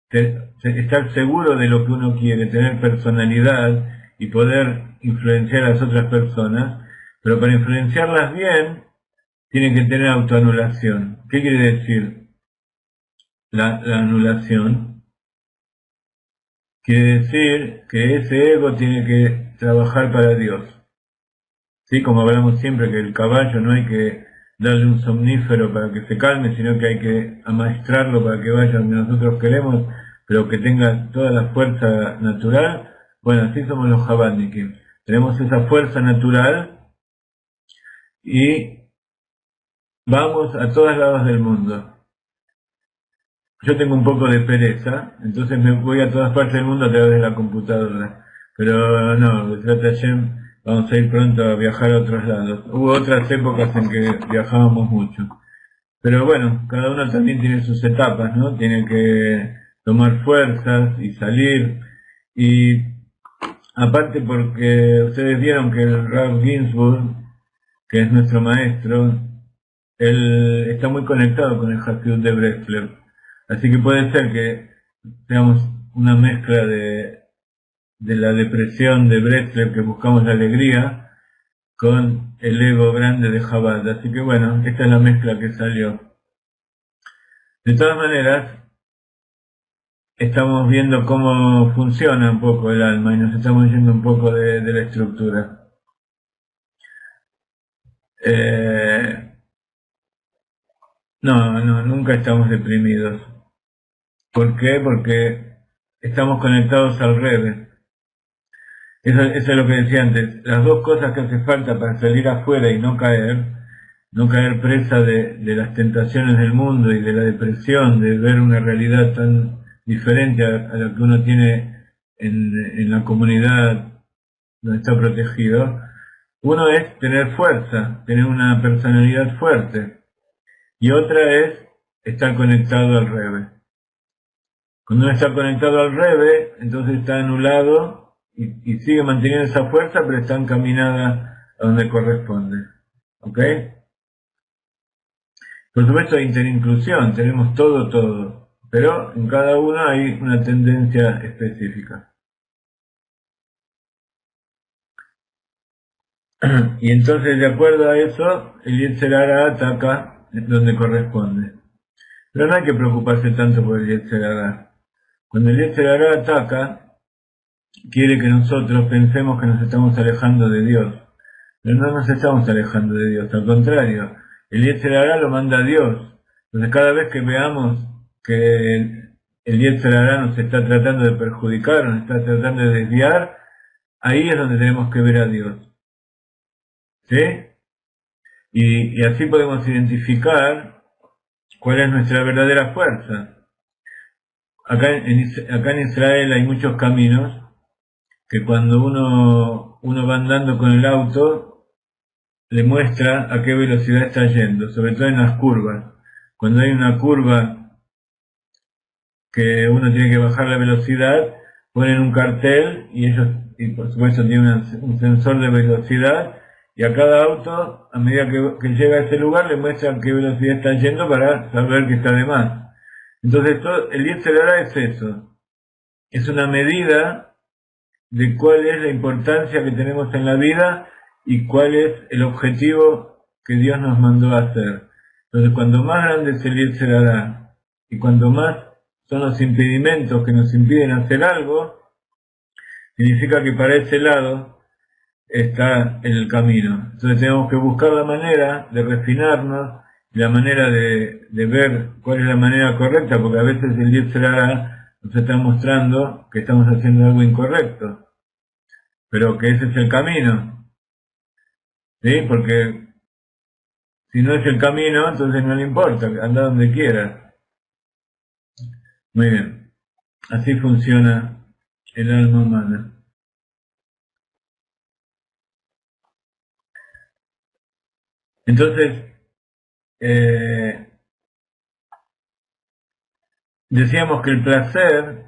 estar seguro de lo que uno quiere, tener personalidad y poder influenciar a las otras personas, pero para influenciarlas bien, tienen que tener autoanulación. ¿Qué quiere decir la anulación? Quiere decir que ese ego tiene que trabajar para Dios. ¿Sí? Como hablamos siempre, que el caballo no hay que darle un somnífero para que se calme, sino que hay que amaestrarlo para que vaya donde nosotros queremos, pero que tenga toda la fuerza natural. Bueno, así somos los Chabadnikim. Tenemos esa fuerza natural y vamos a todos lados del mundo. Yo tengo un poco de pereza, entonces me voy a todas partes del mundo a través de la computadora. Pero no, vamos a ir pronto a viajar a otros lados. Hubo otras épocas en que viajábamos mucho. Pero bueno, cada uno también tiene sus etapas, ¿no? Tiene que tomar fuerzas y salir. Y aparte porque ustedes vieron que el Rav Ginsburg, que es nuestro maestro, él está muy conectado con el Hasidut de Breslev. Así que puede ser que seamos una mezcla de la depresión de Breslev, que buscamos la alegría, con el ego grande de Chabad. Así que bueno, esta es la mezcla que salió. De todas maneras, estamos viendo cómo funciona un poco el alma y nos estamos yendo un poco de la estructura. No, nunca estamos deprimidos. ¿Por qué? Porque estamos conectados al Rebbe. Eso es lo que decía antes. Las dos cosas que hace falta para salir afuera y no caer presa de las tentaciones del mundo y de la depresión, de ver una realidad tan diferente a la que uno tiene en la comunidad donde está protegido. Uno es tener fuerza, tener una personalidad fuerte. Y otra es estar conectado al Rebbe. Cuando uno está conectado al Rebbe, entonces está anulado y sigue manteniendo esa fuerza, pero está encaminada a donde corresponde. ¿Ok? Por supuesto hay interinclusión, tenemos todo, pero en cada uno hay una tendencia específica. Y entonces, de acuerdo a eso, el Yetzer Hara ataca donde corresponde. Pero no hay que preocuparse tanto por el Yetzer Hara. Cuando el Yetzer Hara ataca, quiere que nosotros pensemos que nos estamos alejando de Dios. Pero no nos estamos alejando de Dios, al contrario, el Yetzer Hara lo manda Dios. Entonces cada vez que veamos que el Yetzer Hara nos está tratando de perjudicar, nos está tratando de desviar, ahí es donde tenemos que ver a Dios. ¿Sí? Y así podemos identificar cuál es nuestra verdadera fuerza. Acá en Israel hay muchos caminos que cuando uno va andando con el auto le muestra a qué velocidad está yendo, sobre todo en las curvas. Cuando hay una curva que uno tiene que bajar la velocidad, ponen un cartel y por supuesto tienen un sensor de velocidad y a cada auto, a medida que llega a ese lugar, le muestra a qué velocidad está yendo para saber que está de más. Entonces el Yetzer Hara es eso. Es una medida de cuál es la importancia que tenemos en la vida y cuál es el objetivo que Dios nos mandó a hacer. Entonces, cuando más grande es el Yetzer Hará y cuando más son los impedimentos que nos impiden hacer algo, significa que para ese lado está en el camino. Entonces tenemos que buscar la manera de refinarnos, la manera de ver cuál es la manera correcta, porque a veces el Yetzer Hará nos está mostrando que estamos haciendo algo incorrecto, pero que ese es el camino, ¿sí? Porque si no es el camino, entonces no le importa, anda donde quieras. Muy bien, así funciona el alma humana. Entonces, decíamos que el placer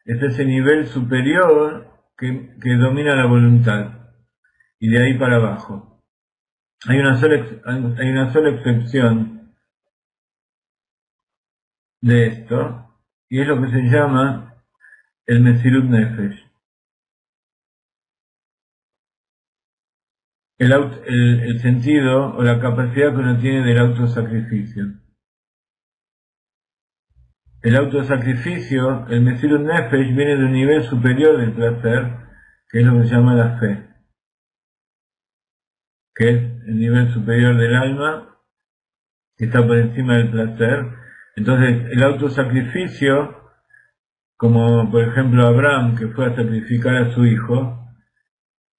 es ese nivel superior que domina la voluntad, y de ahí para abajo. Hay una sola excepción de esto, y es lo que se llama el Mesirut Nefesh. El sentido o la capacidad que uno tiene del autosacrificio. El autosacrificio, el Mesirut Nefesh, viene de un nivel superior del placer, que es lo que se llama la fe, que es el nivel superior del alma, que está por encima del placer. Entonces, el autosacrificio, como por ejemplo Abraham, que fue a sacrificar a su hijo,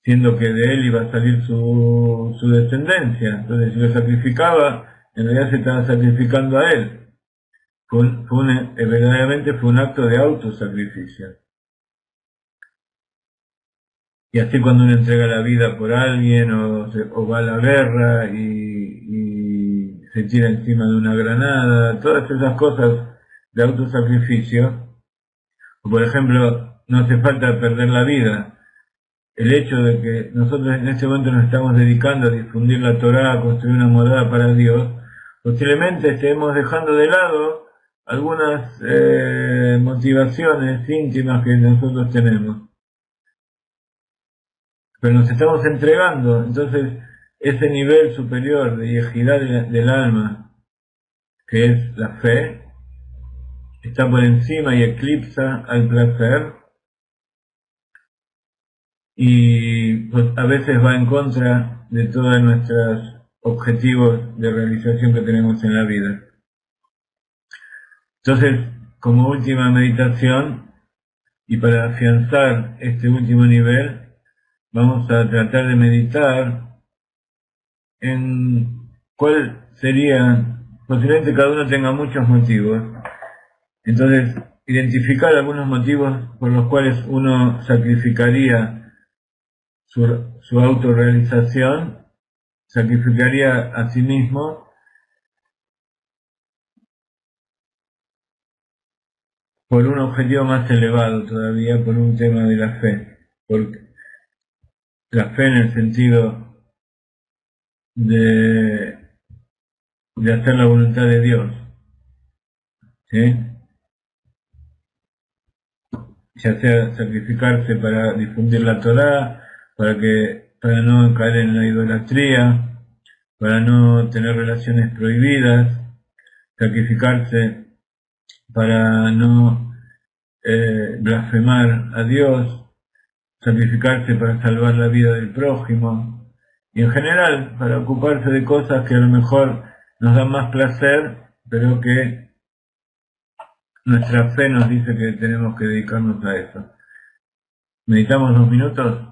siendo que de él iba a salir su descendencia. Entonces, si lo sacrificaba, en realidad se estaba sacrificando a él. Verdaderamente fue un acto de autosacrificio. Y así cuando uno entrega la vida por alguien o va a la guerra y se tira encima de una granada, todas esas cosas de autosacrificio, o por ejemplo, no hace falta perder la vida. El hecho de que nosotros en este momento nos estamos dedicando a difundir la Torá, a construir una morada para Dios, posiblemente estemos dejando de lado algunas motivaciones íntimas que nosotros tenemos. Pero nos estamos entregando, entonces ese nivel superior de yejidá del alma, que es la fe, está por encima y eclipsa al placer, y pues, a veces va en contra de todos nuestros objetivos de realización que tenemos en la vida. Entonces, como última meditación, y para afianzar este último nivel, vamos a tratar de meditar en cuál sería, posiblemente cada uno tenga muchos motivos, entonces identificar algunos motivos por los cuales uno sacrificaría su autorrealización, sacrificaría a sí mismo por un objetivo más elevado todavía, por un tema de la fe, porque la fe en el sentido de hacer la voluntad de Dios, ¿sí? Ya sea sacrificarse para difundir la Torá, para no caer en la idolatría, para no tener relaciones prohibidas, sacrificarse para no blasfemar a Dios, sacrificarse para salvar la vida del prójimo, y en general para ocuparse de cosas que a lo mejor nos dan más placer, pero que nuestra fe nos dice que tenemos que dedicarnos a eso. ¿Meditamos 2 minutos?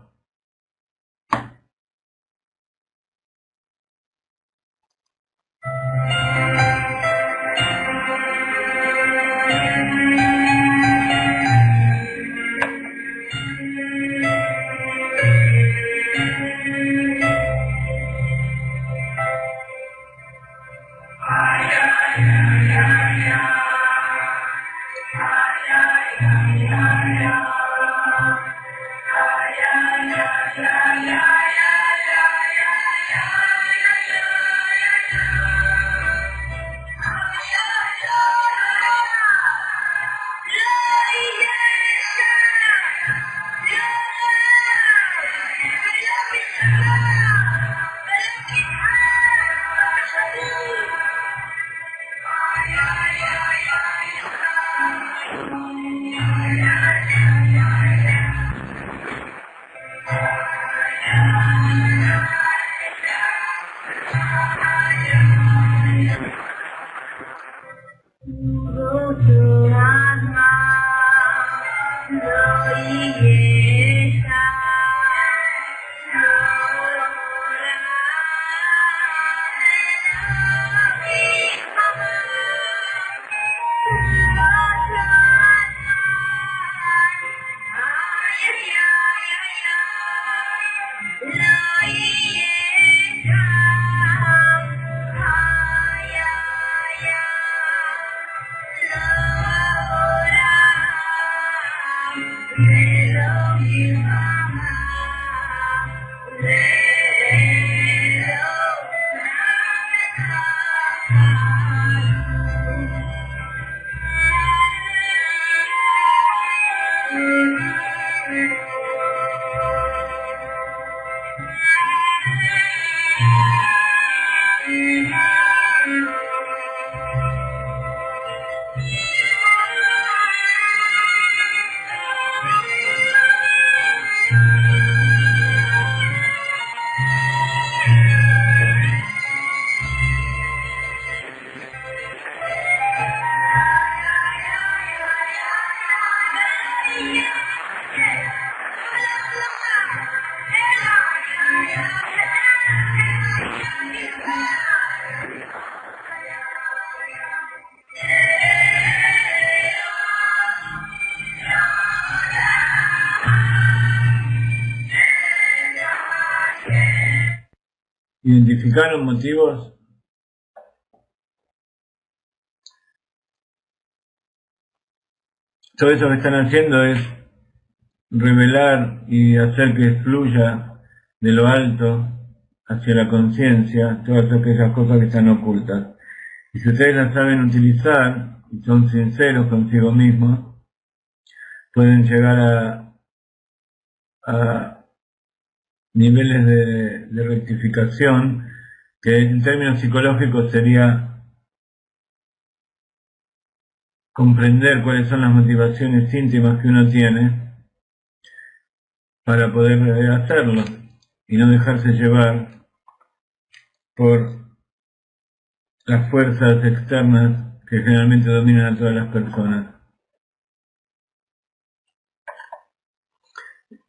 ¿Identificaron motivos? Todo eso que están haciendo es revelar y hacer que fluya de lo alto hacia la conciencia todas aquellas cosas que están ocultas. Y si ustedes las saben utilizar y son sinceros consigo mismos, pueden llegar a niveles de rectificación que en términos psicológicos sería comprender cuáles son las motivaciones íntimas que uno tiene para poder hacerlo y no dejarse llevar por las fuerzas externas que generalmente dominan a todas las personas.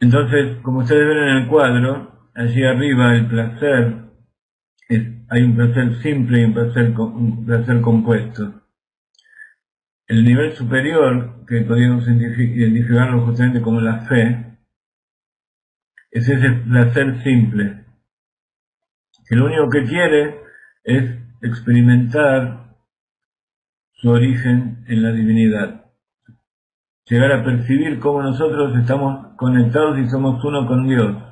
Entonces, como ustedes ven en el cuadro, allí arriba el placer, hay un placer simple y un placer compuesto. El nivel superior, que podríamos identificarlo justamente como la fe, es ese placer simple, que lo único que quiere es experimentar su origen en la divinidad. Llegar a percibir cómo nosotros estamos conectados y somos uno con Dios.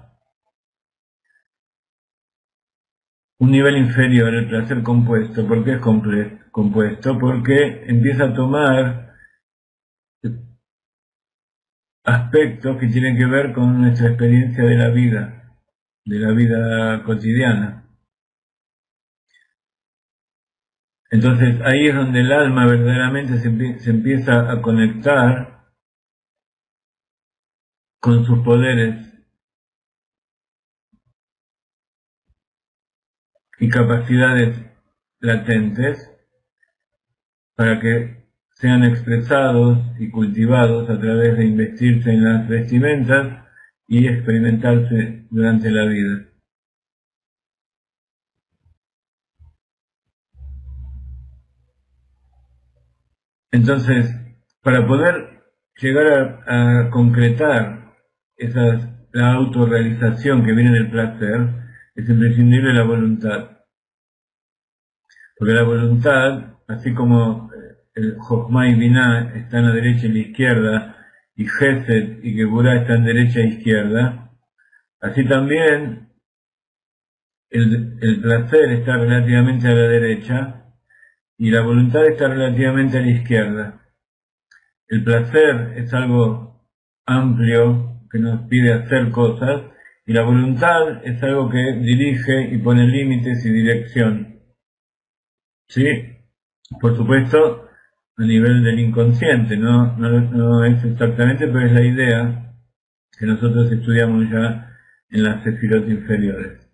Un nivel inferior, el placer compuesto. ¿Por qué es compuesto? Porque empieza a tomar aspectos que tienen que ver con nuestra experiencia de la vida cotidiana. Entonces ahí es donde el alma verdaderamente se empieza a conectar con sus poderes y capacidades latentes para que sean expresados y cultivados a través de investirse en las vestimentas y experimentarse durante la vida. Entonces, para poder llegar a concretar la autorrealización que viene del placer, es imprescindible la voluntad. Porque la voluntad, así como el Jochma y Binah están a la derecha y la izquierda, y Gesed y Geburah están derecha e izquierda, así también el placer está relativamente a la derecha y la voluntad está relativamente a la izquierda. El placer es algo amplio que nos pide hacer cosas y la voluntad es algo que dirige y pone límites y dirección. ¿Sí? Por supuesto, a nivel del inconsciente, no es exactamente, pero es la idea que nosotros estudiamos ya en las sefirot inferiores.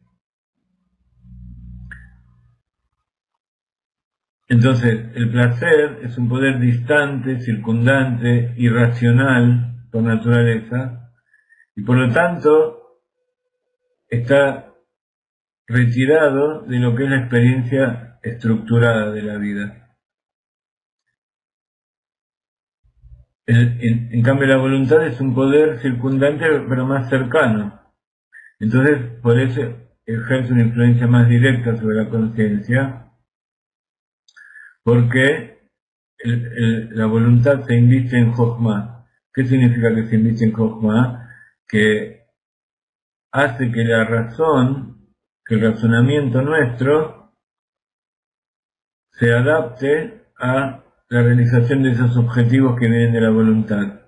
Entonces, el placer es un poder distante, circundante, irracional por naturaleza, y por lo tanto está retirado de lo que es la experiencia estructurada de la vida. En cambio, la voluntad es un poder circundante pero más cercano. Entonces, por eso ejerce una influencia más directa sobre la conciencia, porque la voluntad se inviste en Jochma. ¿Qué significa que se inviste en Jochma? Que hace que la razón, que el razonamiento nuestro se adapte a la realización de esos objetivos que vienen de la voluntad.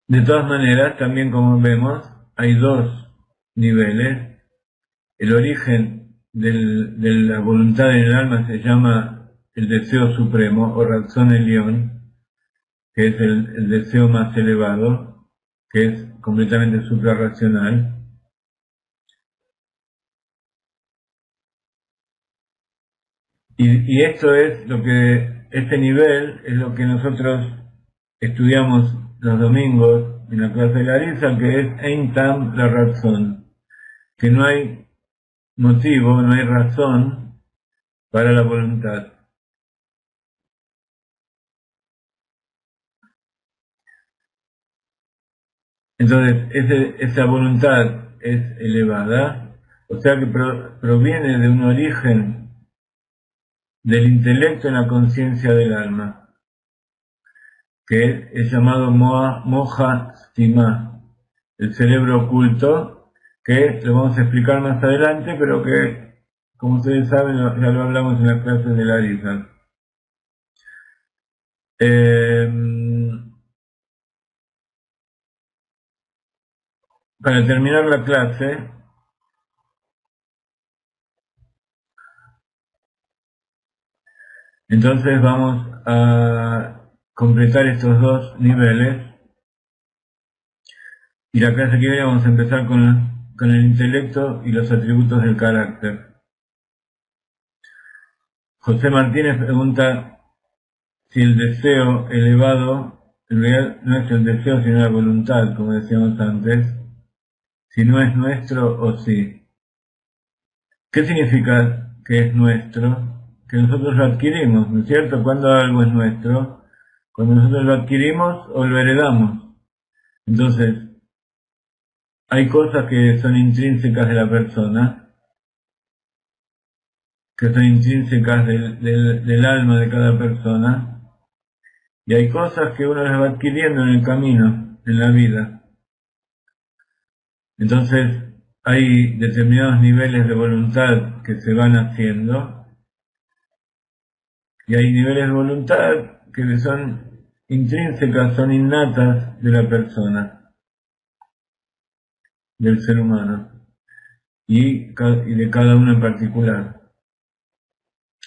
De todas maneras, también como vemos, hay dos niveles. El origen de la voluntad en el alma se llama el deseo supremo o razón Elión, que es el deseo más elevado, que es completamente suprarracional. Y esto es lo que, este nivel es lo que nosotros estudiamos los domingos en la clase de Larisa, que es Ein Tam la razón, que no hay motivo, no hay razón para la voluntad. Entonces, esa voluntad es elevada, o sea que proviene de un origen del intelecto en la conciencia del alma, que es llamado Moha Stima, el cerebro oculto, que lo vamos a explicar más adelante, pero que, como ustedes saben, ya lo hablamos en las clases de Larisa. Para terminar la clase, entonces vamos a completar estos dos niveles y la clase que viene vamos a empezar con el intelecto y los atributos del carácter. José Martínez pregunta si el deseo elevado en realidad no es el deseo sino la voluntad, como decíamos antes, si no es nuestro o sí. ¿Qué significa que es nuestro? Que nosotros lo adquirimos, ¿no es cierto? Cuando algo es nuestro, cuando nosotros lo adquirimos o lo heredamos. Entonces, hay cosas que son intrínsecas de la persona, que son intrínsecas del alma de cada persona, y hay cosas que uno las va adquiriendo en el camino, en la vida. Entonces, hay determinados niveles de voluntad que se van haciendo, y hay niveles de voluntad que son intrínsecas, son innatas de la persona, del ser humano, y de cada uno en particular.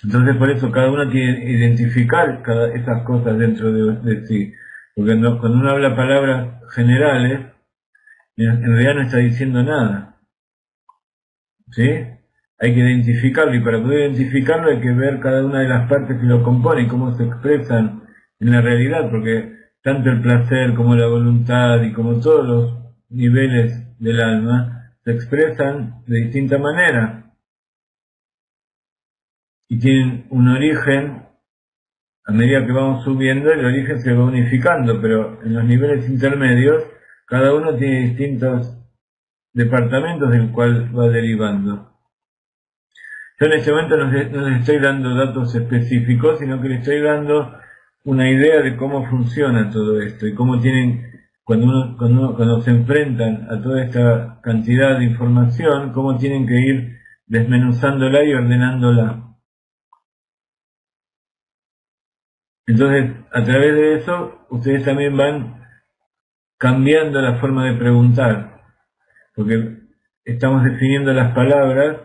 Entonces por eso cada uno tiene que identificar esas cosas dentro de sí. Porque cuando uno habla palabras generales, en realidad no está diciendo nada. ¿Sí? Hay que identificarlo y para poder identificarlo hay que ver cada una de las partes que lo componen, cómo se expresan en la realidad, porque tanto el placer como la voluntad y como todos los niveles del alma se expresan de distinta manera y tienen un origen. A medida que vamos subiendo, el origen se va unificando, pero en los niveles intermedios, cada uno tiene distintos departamentos del cual va derivando. Yo en este momento no les estoy dando datos específicos, sino que les estoy dando una idea de cómo funciona todo esto y cómo tienen, cuando se enfrentan a toda esta cantidad de información, cómo tienen que ir desmenuzándola y ordenándola. Entonces, a través de eso, ustedes también van cambiando la forma de preguntar, porque estamos definiendo las palabras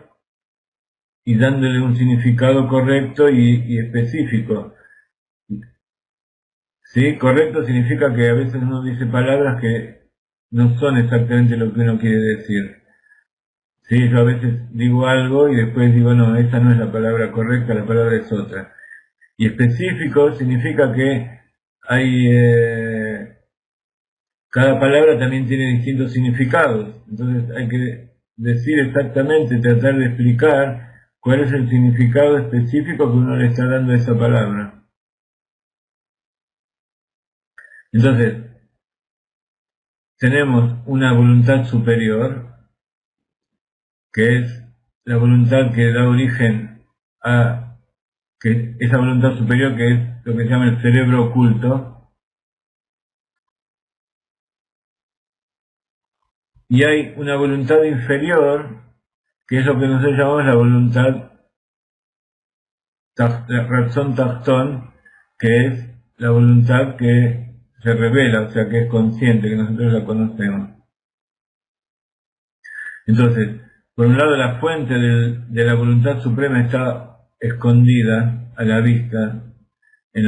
y dándole un significado correcto y específico. ¿Sí? Correcto significa que a veces uno dice palabras que no son exactamente lo que uno quiere decir. ¿Sí? Yo a veces digo algo y después digo, no, esa no es la palabra correcta, la palabra es otra. Y específico significa que hay... cada palabra también tiene distintos significados, entonces hay que decir exactamente, tratar de explicar cuál es el significado específico que uno le está dando a esa palabra. Entonces, tenemos una voluntad superior, que es la voluntad que da origen a que esa voluntad superior que es lo que se llama el cerebro oculto, y hay una voluntad inferior, que es lo que nosotros llamamos la voluntad, la razón tachtón, que es la voluntad que se revela, o sea que es consciente, que nosotros la conocemos. Entonces, por un lado la fuente de la voluntad suprema está escondida a la vista en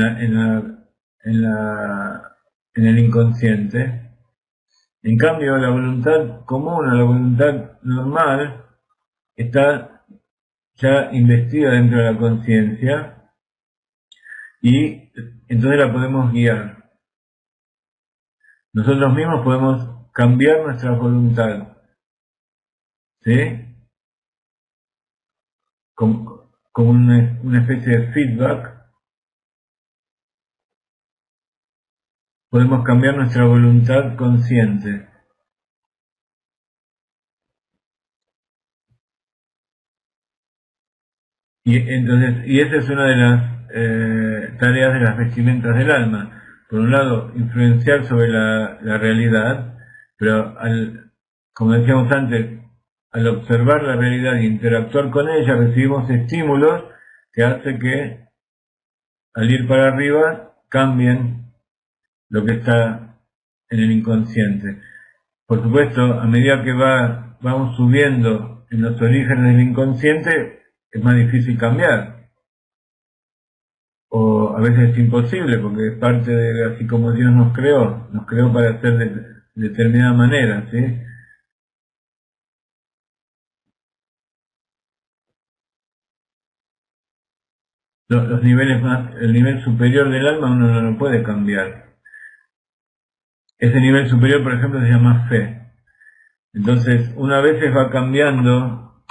el inconsciente. En cambio, la voluntad común o la voluntad normal está ya investida dentro de la conciencia y entonces la podemos guiar. Nosotros mismos podemos cambiar nuestra voluntad, ¿sí? Como una especie de feedback, podemos cambiar nuestra voluntad consciente. Y esa es una de las tareas de las vestimentas del alma. Por un lado, influenciar sobre la realidad, pero como decíamos antes, al observar la realidad e interactuar con ella, recibimos estímulos que hacen que al ir para arriba cambien lo que está en el inconsciente. Por supuesto, a medida que vamos subiendo en los orígenes del inconsciente, es más difícil cambiar. O a veces es imposible, porque es parte de así como Dios nos creó para ser de determinada manera, ¿sí? Los niveles el nivel superior del alma uno no lo puede cambiar. Ese nivel superior, por ejemplo, se llama fe. Entonces, una vez va cambiando,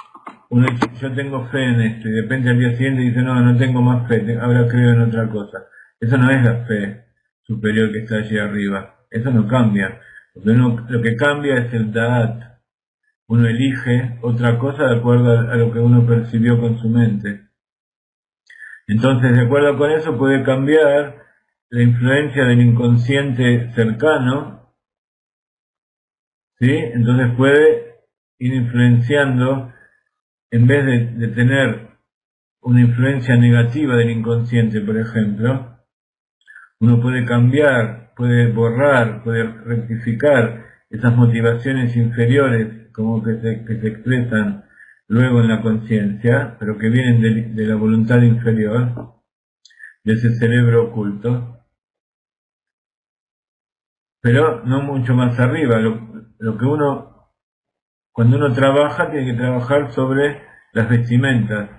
uno dice, yo tengo fe en esto, y de repente al día siguiente dice, no, no tengo más fe, ahora creo en otra cosa. Eso no es la fe superior que está allí arriba. Eso no cambia. Lo que cambia es el Da'at. Uno elige otra cosa de acuerdo a lo que uno percibió con su mente. Entonces, de acuerdo con eso, puede cambiar la influencia del inconsciente cercano, ¿sí? Entonces puede ir influenciando, en vez de tener una influencia negativa del inconsciente, por ejemplo, uno puede cambiar, puede borrar, puede rectificar esas motivaciones inferiores como que se expresan luego en la conciencia, pero que vienen de la voluntad inferior, de ese cerebro oculto, pero no mucho más arriba. Lo que cuando uno trabaja, tiene que trabajar sobre las vestimentas,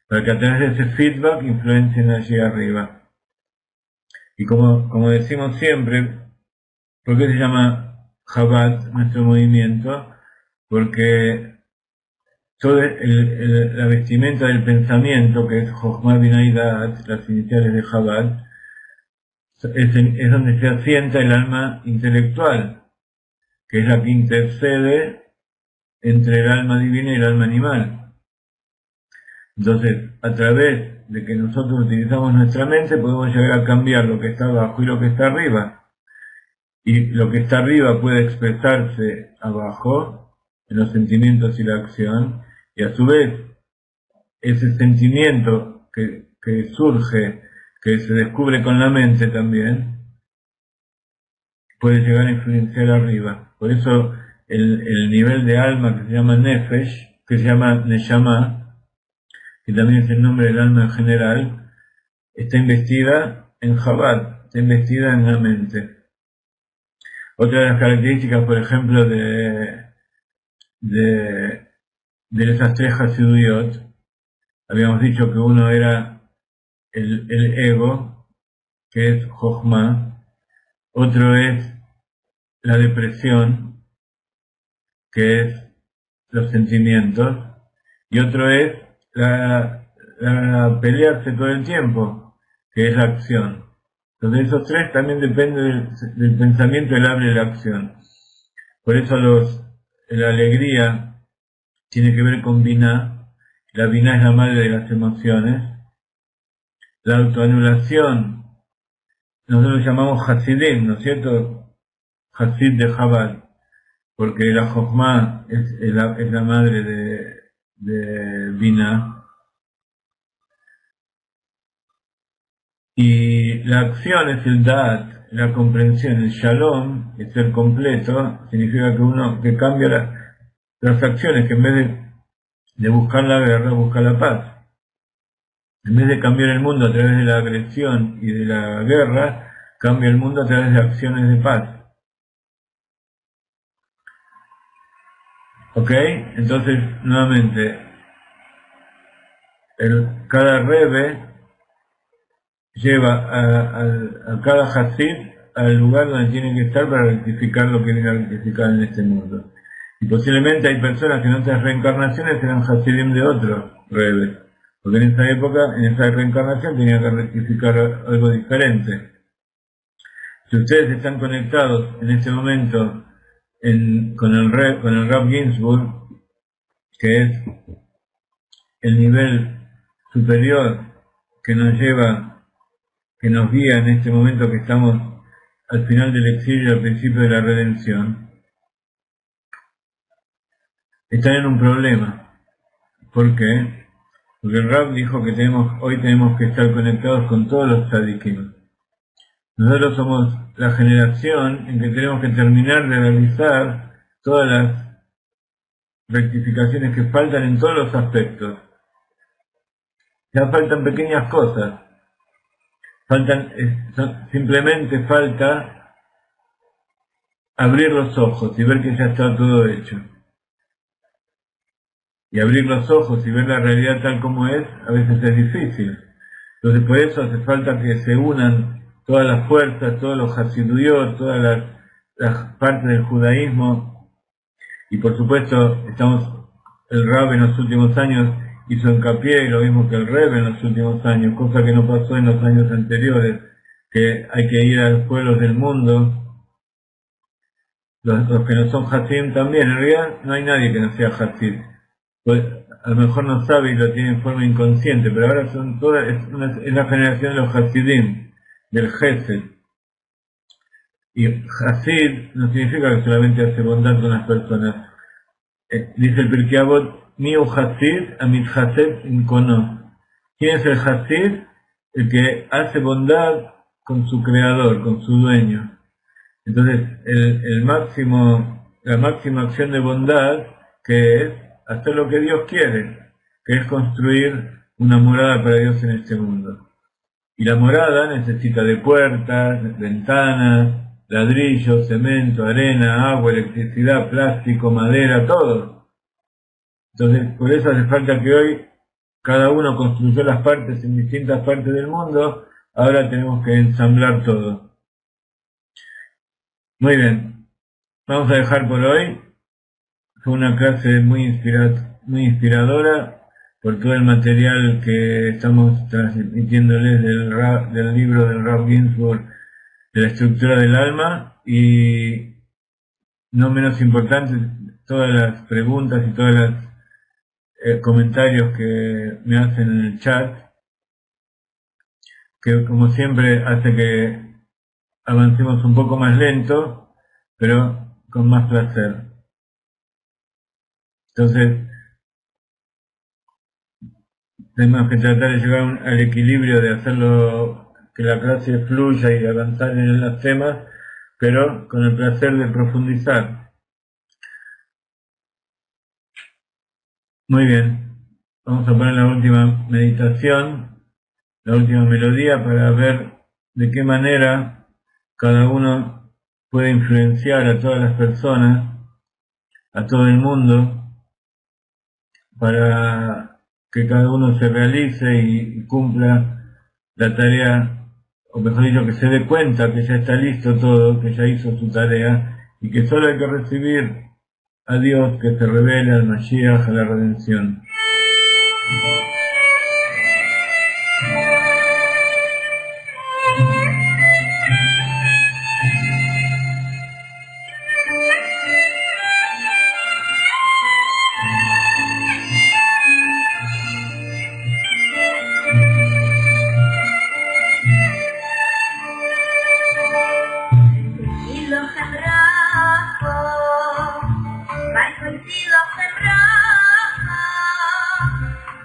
para que a través de ese feedback influencien allí arriba. Y como decimos siempre, ¿por qué se llama Chabad nuestro movimiento? Porque toda la vestimenta del pensamiento, que es Jochma Binah Da'at, las iniciales de Chabad, es donde se asienta el alma intelectual, que es la que intercede entre el alma divina y el alma animal. Entonces, a través de que nosotros utilizamos nuestra mente, podemos llegar a cambiar lo que está abajo y lo que está arriba. Y lo que está arriba puede expresarse abajo, en los sentimientos y la acción, y a su vez, ese sentimiento que surge, que se descubre con la mente también, puede llegar a influenciar arriba. Por eso el nivel de alma que se llama Nefesh, que se llama Neshama, que también es el nombre del alma en general, está investida en Chabad, está investida en la mente. Otra de las características, por ejemplo, de esas tres Hasiduyot, habíamos dicho que uno era el ego, que es Jochma, otro es la depresión, que es los sentimientos, y otro es la pelearse todo el tiempo, que es la acción. Entonces esos tres también dependen del pensamiento, el habla y la acción. Por eso la alegría tiene que ver con Binah. La Binah es la madre de las emociones. La autoanulación, nosotros llamamos Hasidim, ¿no es cierto? Hasid de Chabad, porque la Jochma es la madre de Binah. Y la acción es el Da'at, la comprensión, el Shalom, el ser completo, significa que uno que cambia las acciones, que en vez de buscar la guerra, busca la paz. En vez de cambiar el mundo a través de la agresión y de la guerra, cambia el mundo a través de acciones de paz. ¿Ok? Entonces, nuevamente, cada Rebbe lleva a cada Hasid al lugar donde tiene que estar para rectificar lo que viene a rectificar en este mundo. Y posiblemente hay personas que en otras reencarnaciones eran Hasidim de otros Rebbe, porque en esa época, en esa reencarnación, tenían que rectificar algo diferente. Si ustedes están conectados en este momento con el Rav Ginsburg, que es el nivel superior que nos lleva, que nos guía en este momento que estamos al final del exilio, al principio de la redención, están en un problema. ¿Por qué? Porque el Rav dijo que hoy tenemos que estar conectados con todos los tzadikim. Nosotros somos la generación en que tenemos que terminar de realizar todas las rectificaciones que faltan en todos los aspectos. Ya faltan pequeñas cosas. Simplemente falta abrir los ojos y ver que ya está todo hecho. Y abrir los ojos y ver la realidad tal como es, a veces es difícil. Entonces por eso hace falta que se unan todas las fuerzas, todos los hasiduyot, todas las partes del judaísmo. Y por supuesto, el Rab en los últimos años hizo hincapié, y lo mismo que el Rebbe en los últimos años, cosa que no pasó en los años anteriores, que hay que ir a los pueblos del mundo, los que no son Hasid también. En realidad no hay nadie que no sea Hasid, pues a lo mejor no sabe y lo tiene en forma inconsciente, pero ahora es la generación de los Hasidim, del Gesed. Y Hasid no significa que solamente hace bondad con las personas. Dice el Pirkei Avot, Miu Hasid amit Hased inkono. ¿Quién es el Hasid? El que hace bondad con su creador, con su dueño. Entonces, la máxima acción de bondad, que es hacer lo que Dios quiere, que es construir una morada para Dios en este mundo. Y la morada necesita de puertas, ventanas, ladrillos, cemento, arena, agua, electricidad, plástico, madera, todo. Entonces, por eso hace falta que hoy cada uno construyó las partes en distintas partes del mundo, ahora tenemos que ensamblar todo. Muy bien, vamos a dejar por hoy. Fue una clase muy inspiradora por todo el material que estamos transmitiéndoles del libro del Rav Ginsburg, de la estructura del alma, y no menos importante, todas las preguntas y todos los comentarios que me hacen en el chat, que como siempre hace que avancemos un poco más lento, pero con más placer. Entonces, tenemos que tratar de llegar al equilibrio de hacerlo, que la clase fluya y avanzar en los temas, pero con el placer de profundizar. Muy bien, vamos a poner la última meditación, la última melodía, para ver de qué manera cada uno puede influenciar a todas las personas, a todo el mundo, para que cada uno se realice y cumpla la tarea, o mejor dicho, que se dé cuenta que ya está listo todo, que ya hizo su tarea, y que solo hay que recibir a Dios, que se revele al Mashiach, a la redención.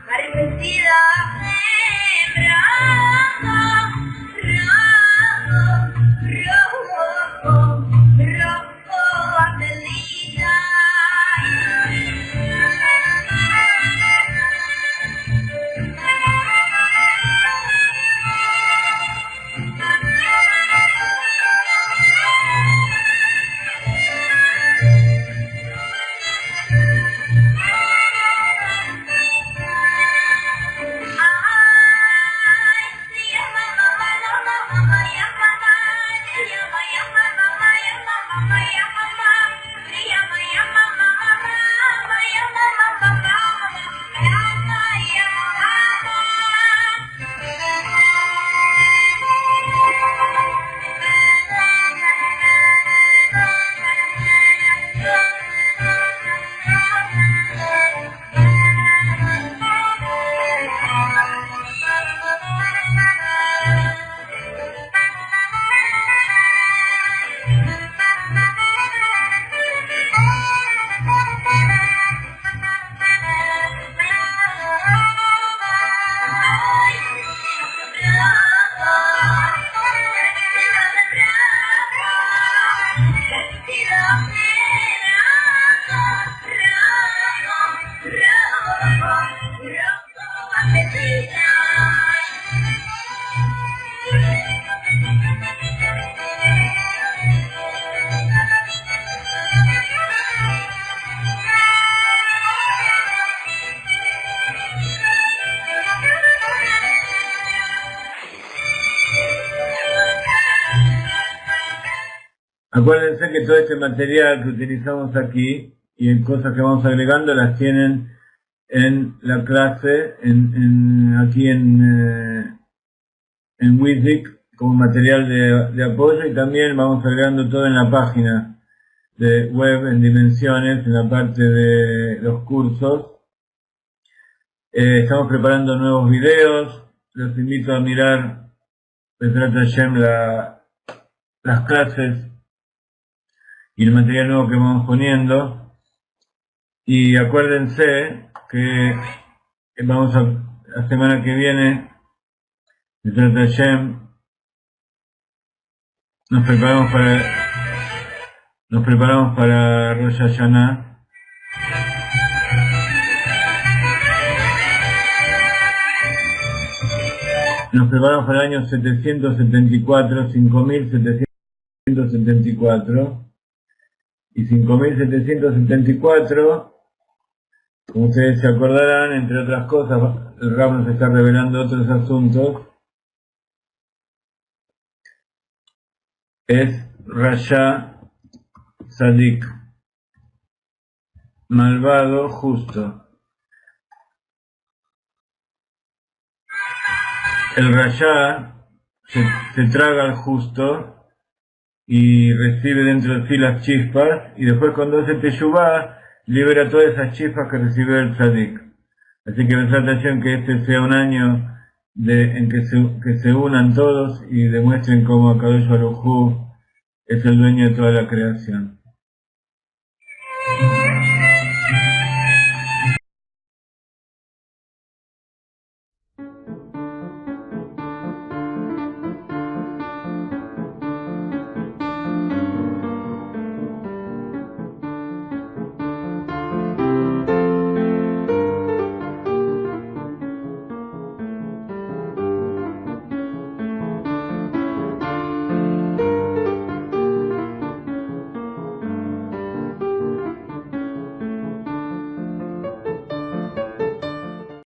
Para Acuérdense que todo este material que utilizamos aquí y en cosas que vamos agregando las tienen en la clase, aquí en Wizzik como material de apoyo, y también vamos agregando todo en la página de web en Dimensiones, en la parte de los cursos. Estamos preparando nuevos videos, los invito a mirar Bezrat Hashem las clases y el material nuevo que vamos poniendo. Y acuérdense que vamos la semana que viene, Bezrat Hashem, nos preparamos para Rosh Hashanah. Nos preparamos para el año 774, 5774. Y 5774, como ustedes se acordarán, entre otras cosas, el Rab nos está revelando otros asuntos, es Rasha Sadik, malvado, justo. El Rasha se traga al justo y recibe dentro de sí las chispas, y después cuando hace Teshuvah, libera todas esas chispas que recibió el Tzadik. Así que Bezrat Hashem, que este sea un año en que se unan todos y demuestren cómo Akadosh Baruj Hu es el dueño de toda la creación.